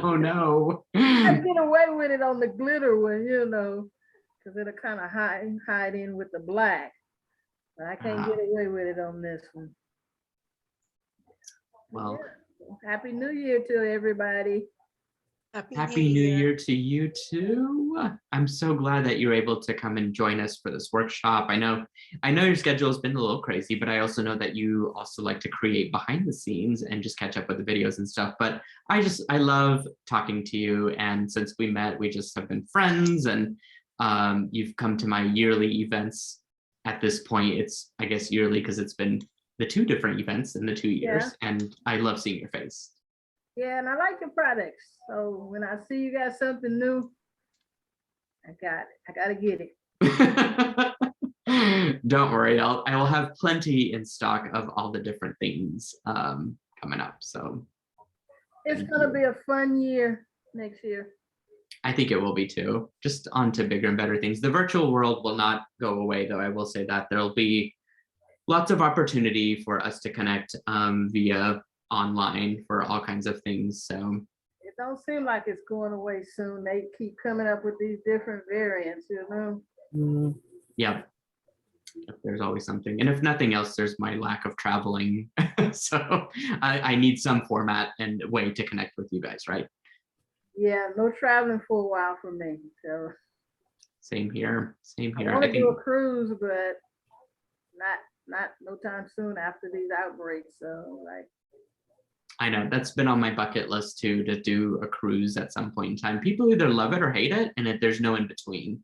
Oh no! I get away with it on the glitter one, you know, because it'll kind of hide in with the black. But I can't get away with it on this one. Well, yeah. Happy New Year to everybody. Happy New Year to you too. I'm so glad that you're able to come and join us for this workshop. I know your schedule has been a little crazy, but I also know that you also like to create behind the scenes and just catch up with the videos and stuff. But I love talking to you. And since we met, we just have been friends, and you've come to my yearly events. At this point, it's, I guess, yearly because it's been the 2 different events in the 2 years, and I love seeing your face. Yeah, and I like your products. So when I see you got something new, I got it. I gotta get it. Don't worry, I will have plenty in stock of all the different things coming up. So it's gonna be a fun year next year. I think it will be too. Just on to bigger and better things. The virtual world will not go away, though. I will say that there'll be lots of opportunity for us to connect via online for all kinds of things. So it don't seem like it's going away soon. They keep coming up with these different variants, you know. Yeah, there's always something. And if nothing else, there's my lack of traveling. So I need some format and way to connect with you guys, right? Yeah, no traveling for a while for me. So same here. I want to do a cruise, but not no time soon after these outbreaks. So like, I know that's been on my bucket list too, to do a cruise at some point in time. People either love it or hate it, and there's no in between.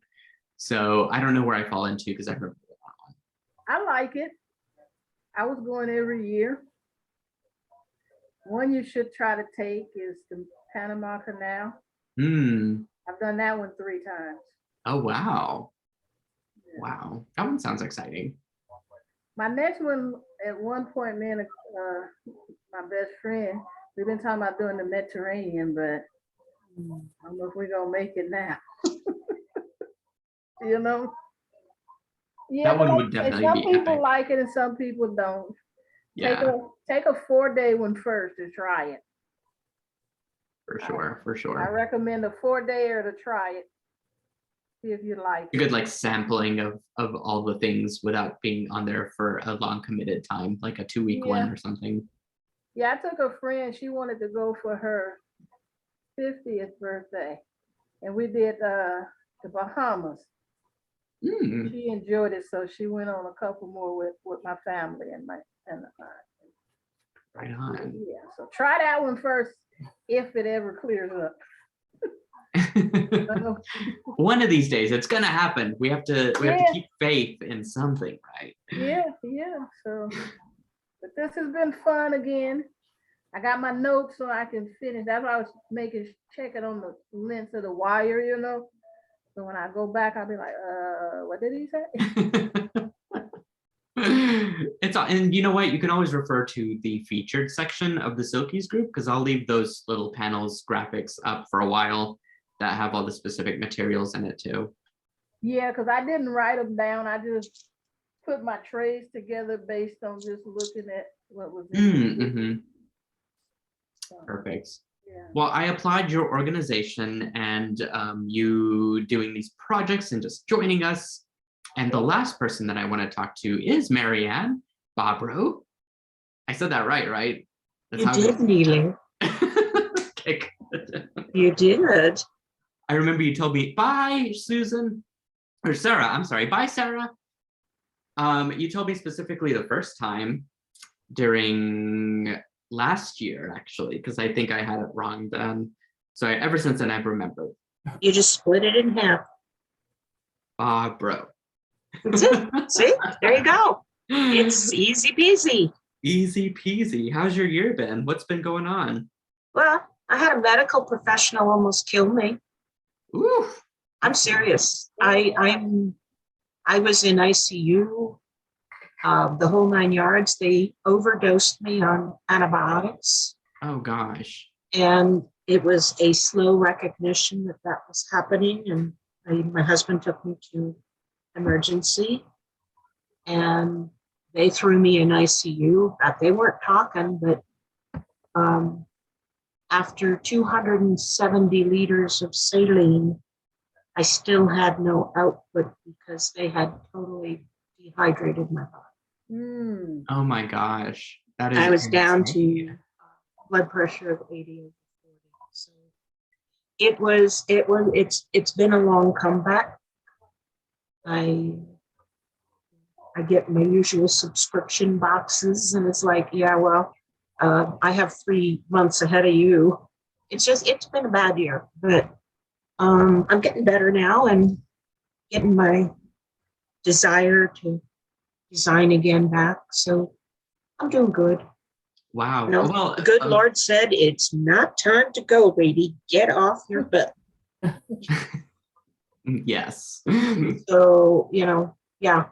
So I don't know where I fall into because I've never been on one. I like it. I was going every year. One you should try to take is the Panama Canal. I've done that one 3 times. Oh wow. Yeah. Wow, that one sounds exciting. My next one, at one point, me and my best friend, we've been talking about doing the Mediterranean, but I don't know if we're gonna make it now. You know? Yeah, that one would definitely some be people epic. like it and some people don't. Yeah. Take a 4-day one first to try it. For sure. I recommend a 4-dayer to try it. See if you like it. A good like sampling of all the things without being on there for a long committed time, like a 2-week one or something. Yeah, I took a friend, she wanted to go for her 50th birthday. And we did the Bahamas. She enjoyed it, so she went on a couple more with my family and right on. Yeah, so try that one first if it ever clears up. One of these days it's gonna happen. We have to keep faith in something, right? Yeah. So but this has been fun again. I got my notes so I can finish. That's why I was checking on the length of the wire, you know. So when I go back, I'll be like, what did he say? It's and you know what? You can always refer to the featured section of the Silkies group, because I'll leave those little panels graphics up for a while that have all the specific materials in it too. Yeah, because I didn't write them down. I just put my trays together based on just looking at what was in Perfect. Yeah. Well, I applaud your organization and you doing these projects and just joining us. And the last person that I want to talk to is Marianne Barbaro. I said that right? That's you did, Neely. Okay, good. You did. I remember you told me, bye, Susan. Or Sarah, I'm sorry. Bye, Sarah. You told me specifically the first time during last year, actually, because I think I had it wrong then. So ever since then, I've remembered. You just split it in half. Bro. That's it. See, there you go. It's easy peasy. Easy peasy. How's your year been? What's been going on? Well, I had a medical professional almost kill me. Ooh. I'm serious. I was in ICU the whole 9 yards. They overdosed me on antibiotics. Oh gosh. And it was a slow recognition that that was happening. And my husband took me to emergency, and they threw me in ICU. They weren't talking, but after 270 liters of saline, I still had no output because they had totally dehydrated my body. Oh my gosh. That is I was down insane. to blood pressure of 80/40. So it's been a long comeback. I get my usual subscription boxes, and it's like, yeah, well, I have 3 months ahead of you. It's been a bad year, but I'm getting better now and getting my desire to design again back. So I'm doing good. Wow. You know, Well, the good Lord said, it's not time to go, baby. Get off your butt. yes. So, yeah,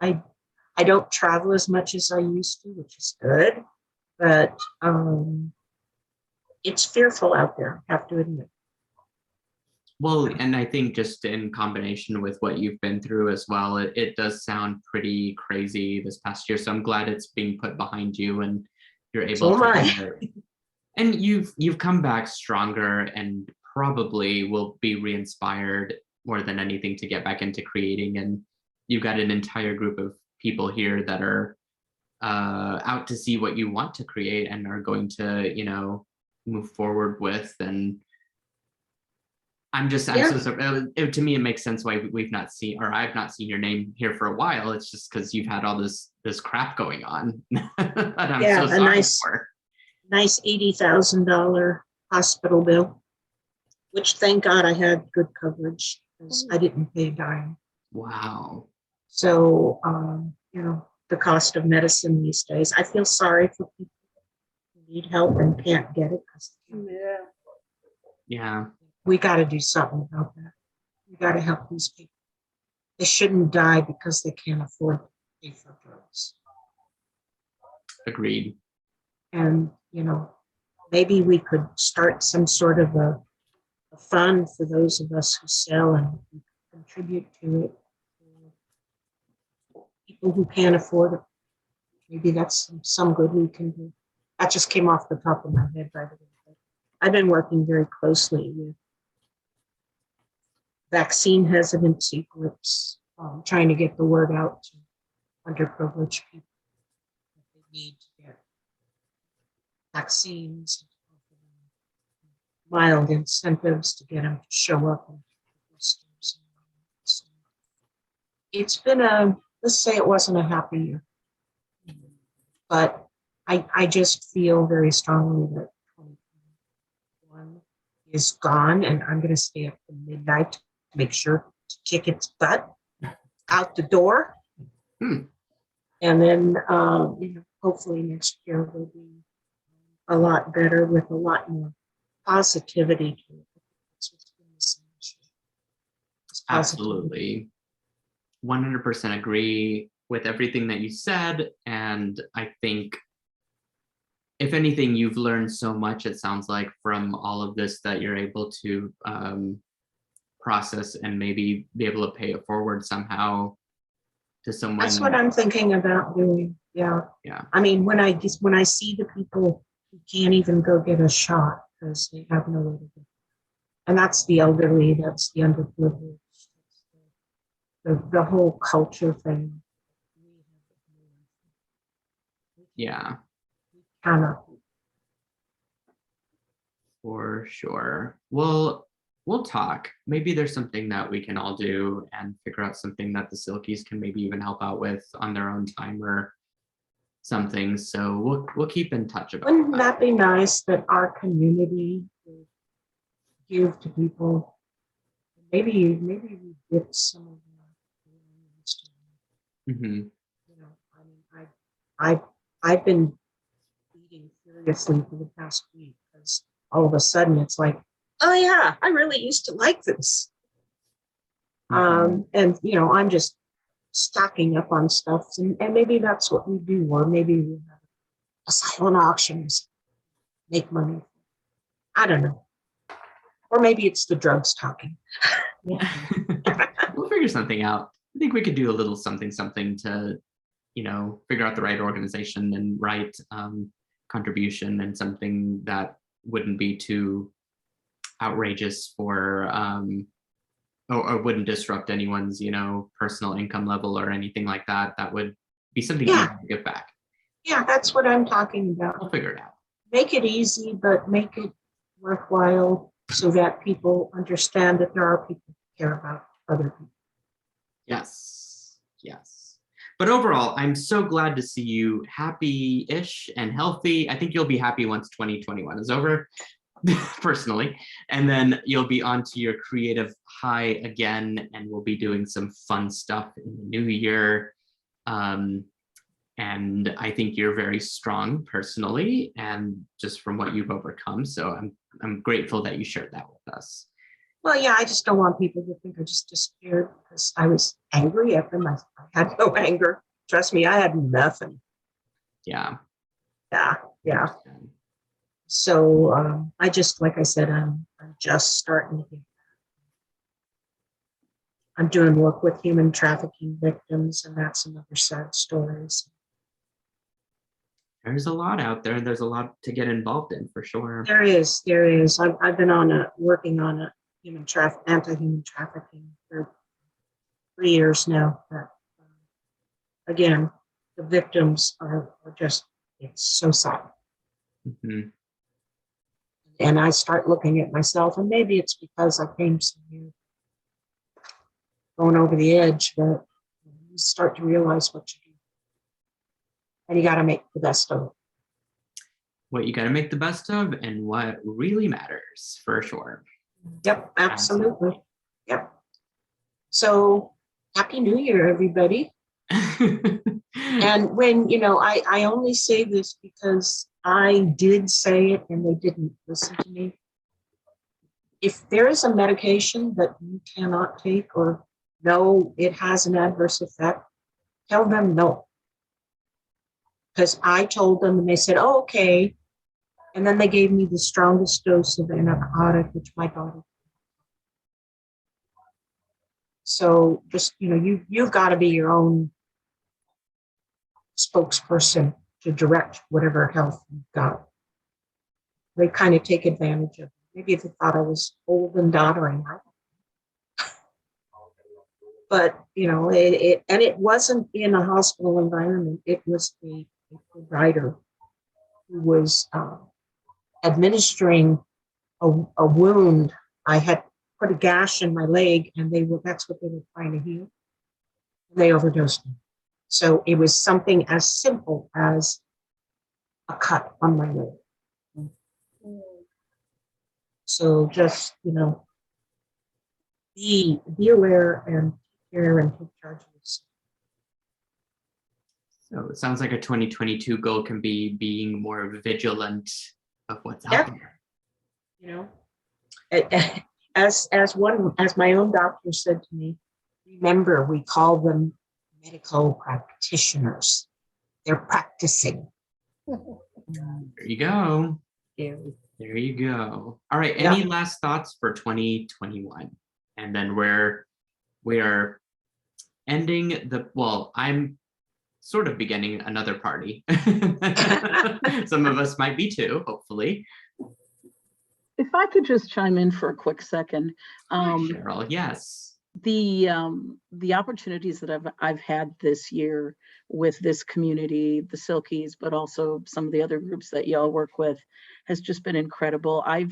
I don't travel as much as I used to, which is good, but it's fearful out there, I have to admit. Well, and I think just in combination with what you've been through as well, it does sound pretty crazy this past year. So I'm glad it's being put behind you and you're able So am I. to. And you've come back stronger and probably will be re-inspired more than anything to get back into creating. And you've got an entire group of people here that are out to see what you want to create and are going to, move forward with. And I'm so sorry. To me, it makes sense why we've not seen, or I've not seen your name here for a while. It's just because you've had all this crap going on. that I'm so sorry for. Nice $80,000 hospital bill, which thank God I had good coverage because I didn't pay a dime. Wow. So, the cost of medicine these days, I feel sorry for people who need help and can't get it. Yeah. We got to do something about that. We got to help these people. They shouldn't die because they can't afford to pay for drugs. Agreed. And, maybe we could start some sort of a fund for those of us who sell and contribute to it. People who can't afford it. Maybe that's some good we can do. That just came off the top of my head, by the way. I've been working very closely with vaccine hesitancy groups, trying to get the word out to underprivileged people that they need to get vaccines, mild incentives to get them to show up. It's been let's say it wasn't a happy year, but I just feel very strongly that 2021 is gone, and I'm going to stay up to midnight to make sure to kick its butt out the door. And then, hopefully next year will be a lot better with a lot more positivity to it. Absolutely. 100% agree with everything that you said. And I think, if anything, you've learned so much, it sounds like, from all of this that you're able to process and maybe be able to pay it forward somehow to someone. That's what I'm thinking about doing. Yeah. Yeah. I mean, when I see the people who can't even go get a shot because they have no way to go. And that's the elderly, that's the underprivileged, the whole culture thing. Yeah. Cannot. For sure. Well, we'll talk. Maybe there's something that we can all do and figure out something that the Silkies can maybe even help out with on their own time or something. So we'll keep in touch about Wouldn't that be nice that our community would give to people? Maybe we get some of that. Mm-hmm. I've been eating furiously for the past week because all of a sudden it's like, oh yeah, I really used to like this. And I'm just stocking up on stuff, and maybe that's what we do, or maybe we have a silent auctions, make money. I don't know. Or maybe it's the drugs talking. We'll figure something out. I think we could do a little something to, figure out the right organization and right contribution, and something that wouldn't be too outrageous for or wouldn't disrupt anyone's personal income level or anything like that. That would be something easy to give back. Yeah, that's what I'm talking about. We'll figure it out. Make it easy, but make it worthwhile so that people understand that there are people who care about other people. Yes. But overall, I'm so glad to see you happy-ish and healthy. I think you'll be happy once 2021 is over, personally. And then you'll be onto your creative high again, and we'll be doing some fun stuff in the new year. And I think you're very strong personally, and just from what you've overcome. So I'm grateful that you shared that with us. Well, yeah, I just don't want people to think I just disappeared because I was angry at them. I had no anger. Trust me, I had nothing. Yeah. So I just, like I said, I'm just starting to get back. I'm doing work with human trafficking victims, and that's another sad story. So there's a lot out there, and there's a lot to get involved in for sure. there is. I've been working on a anti-human trafficking for 3 years now. But again, the victims are just, it's so sad. Mm-hmm. And I start looking at myself, and maybe it's because I came so near going over the edge, but you start to realize what you do. And you got to make the best of it. What you got to make the best of, and what really matters, for sure. Yep, absolutely. Yep. So Happy New Year, everybody. And when, I only say this because I did say it and they didn't listen to me. If there is a medication that you cannot take or know it has an adverse effect, tell them no. Because I told them and they said, oh, okay. And then they gave me the strongest dose of antibiotic, which my body. So just, you've got to be your own spokesperson to direct whatever health you've got. They kind of take advantage of it. Maybe they thought I was old and doddering. But, it wasn't in a hospital environment. It was a provider who was administering a wound. I had put a gash in my leg, and that's what they were trying to heal. They overdosed me. So it was something as simple as a cut on my leg. So just, be aware and take care and take charge of this. So it sounds like a 2022 goal can be being more vigilant of what's out there. As my own doctor said to me, remember, we call them medical practitioners. They're practicing. There you go. There you go. All right. Any last thoughts for 2021? And then we are ending I'm sort of beginning another party. Some of us might be too, hopefully. If I could just chime in for a quick second. Cheryl, yes. The opportunities that I've had this year with this community, the Silkies, but also some of the other groups that y'all work with, has just been incredible. I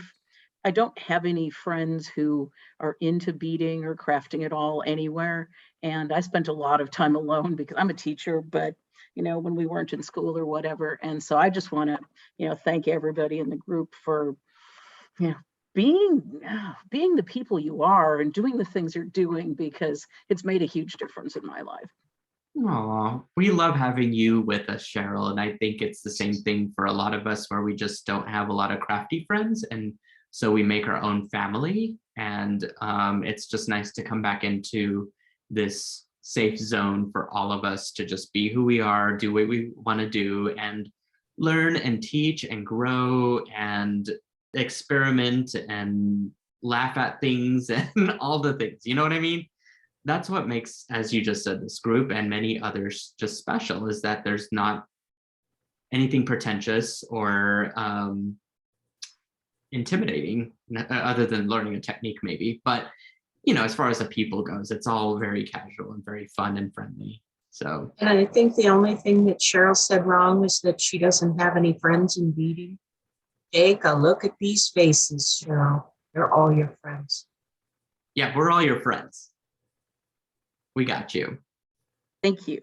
don't have any friends who are into beading or crafting at all anywhere. And I spent a lot of time alone because I'm a teacher, but when we weren't in school or whatever. And so I just want to, thank everybody in the group for, being the people you are and doing the things you're doing, because it's made a huge difference in my life. Aw, we love having you with us, Cheryl. And I think it's the same thing for a lot of us, where we just don't have a lot of crafty friends. And so we make our own family. And it's just nice to come back into this safe zone for all of us to just be who we are, do what we want to do, and learn and teach and grow and experiment and laugh at things and all the things. You know what I mean? That's what makes, as you just said, this group and many others just special, is that there's not anything pretentious or intimidating, other than learning a technique maybe. But, you know, as far as the people goes, it's all very casual and very fun and friendly. So. And I think the only thing that Cheryl said wrong is that she doesn't have any friends in beading. Take a look at these faces, Cheryl. They're all your friends. Yeah, we're all your friends. We got you. Thank you.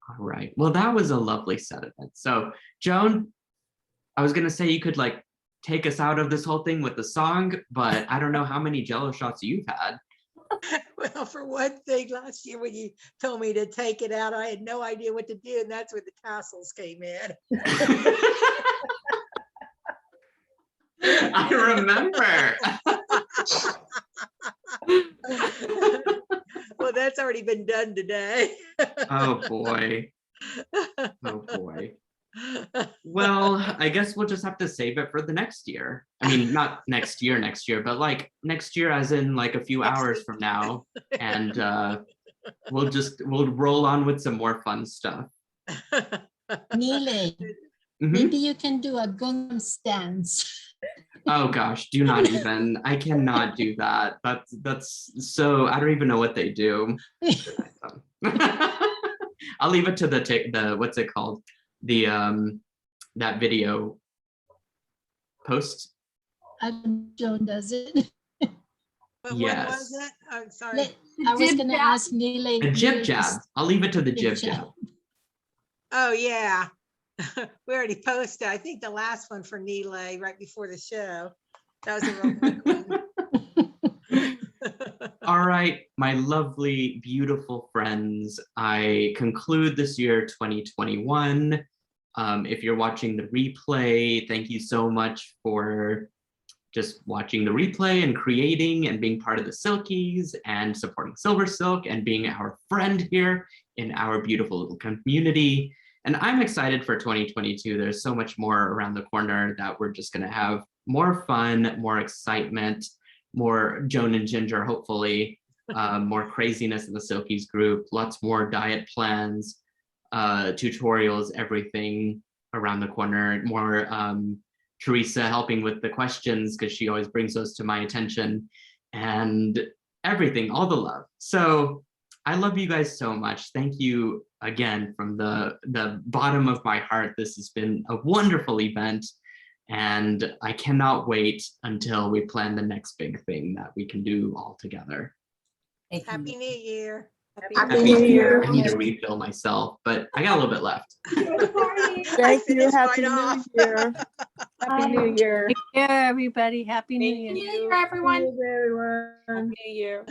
All right. Well, that was a lovely set of it. So, Joan, I was going to say you could like take us out of this whole thing with the song, but I don't know how many Jello shots you've had. Well, for one thing, last year when you told me to take it out, I had no idea what to do, and that's where the tassels came in. I remember. Well, that's already been done today. Oh boy. Oh boy. Well, I guess we'll just have to save it for the next year. I mean, not next year, but like next year as in like a few hours from now. And we'll roll on with some more fun stuff. Neely, maybe you can do a Gangnam stance. Oh gosh, do not even. I cannot do that. That's so, I don't even know what they do. I'll leave it to the what's it called? The that video post. Joan does it. But Yes. what was it? I'm sorry. I was going to ask Neely. A jib jab. I'll leave it to the jib jab. Oh yeah. We already posted, I think, the last one for Neely right before the show. That was a real quick one. All right, my lovely, beautiful friends, I conclude this year 2021. If you're watching the replay, thank you so much for just watching the replay and creating and being part of the Silkies and supporting Silver Silk and being our friend here in our beautiful little community. And I'm excited for 2022. There's so much more around the corner that we're just going to have more fun, more excitement, more Joan and Ginger, hopefully, more craziness in the Silkies group, lots more diet plans, tutorials, everything around the corner, more Teresa helping with the questions because she always brings those to my attention, and everything, all the love. So I love you guys so much. Thank you again from the bottom of my heart. This has been a wonderful event, and I cannot wait until we plan the next big thing that we can do all together. Happy New Year. Happy New Year. I need to refill myself, but I got a little bit left. Thank you. Happy New Year. Happy New Year. Take care, everybody. Happy New Year. New Year, everyone. Everyone. Happy New Year.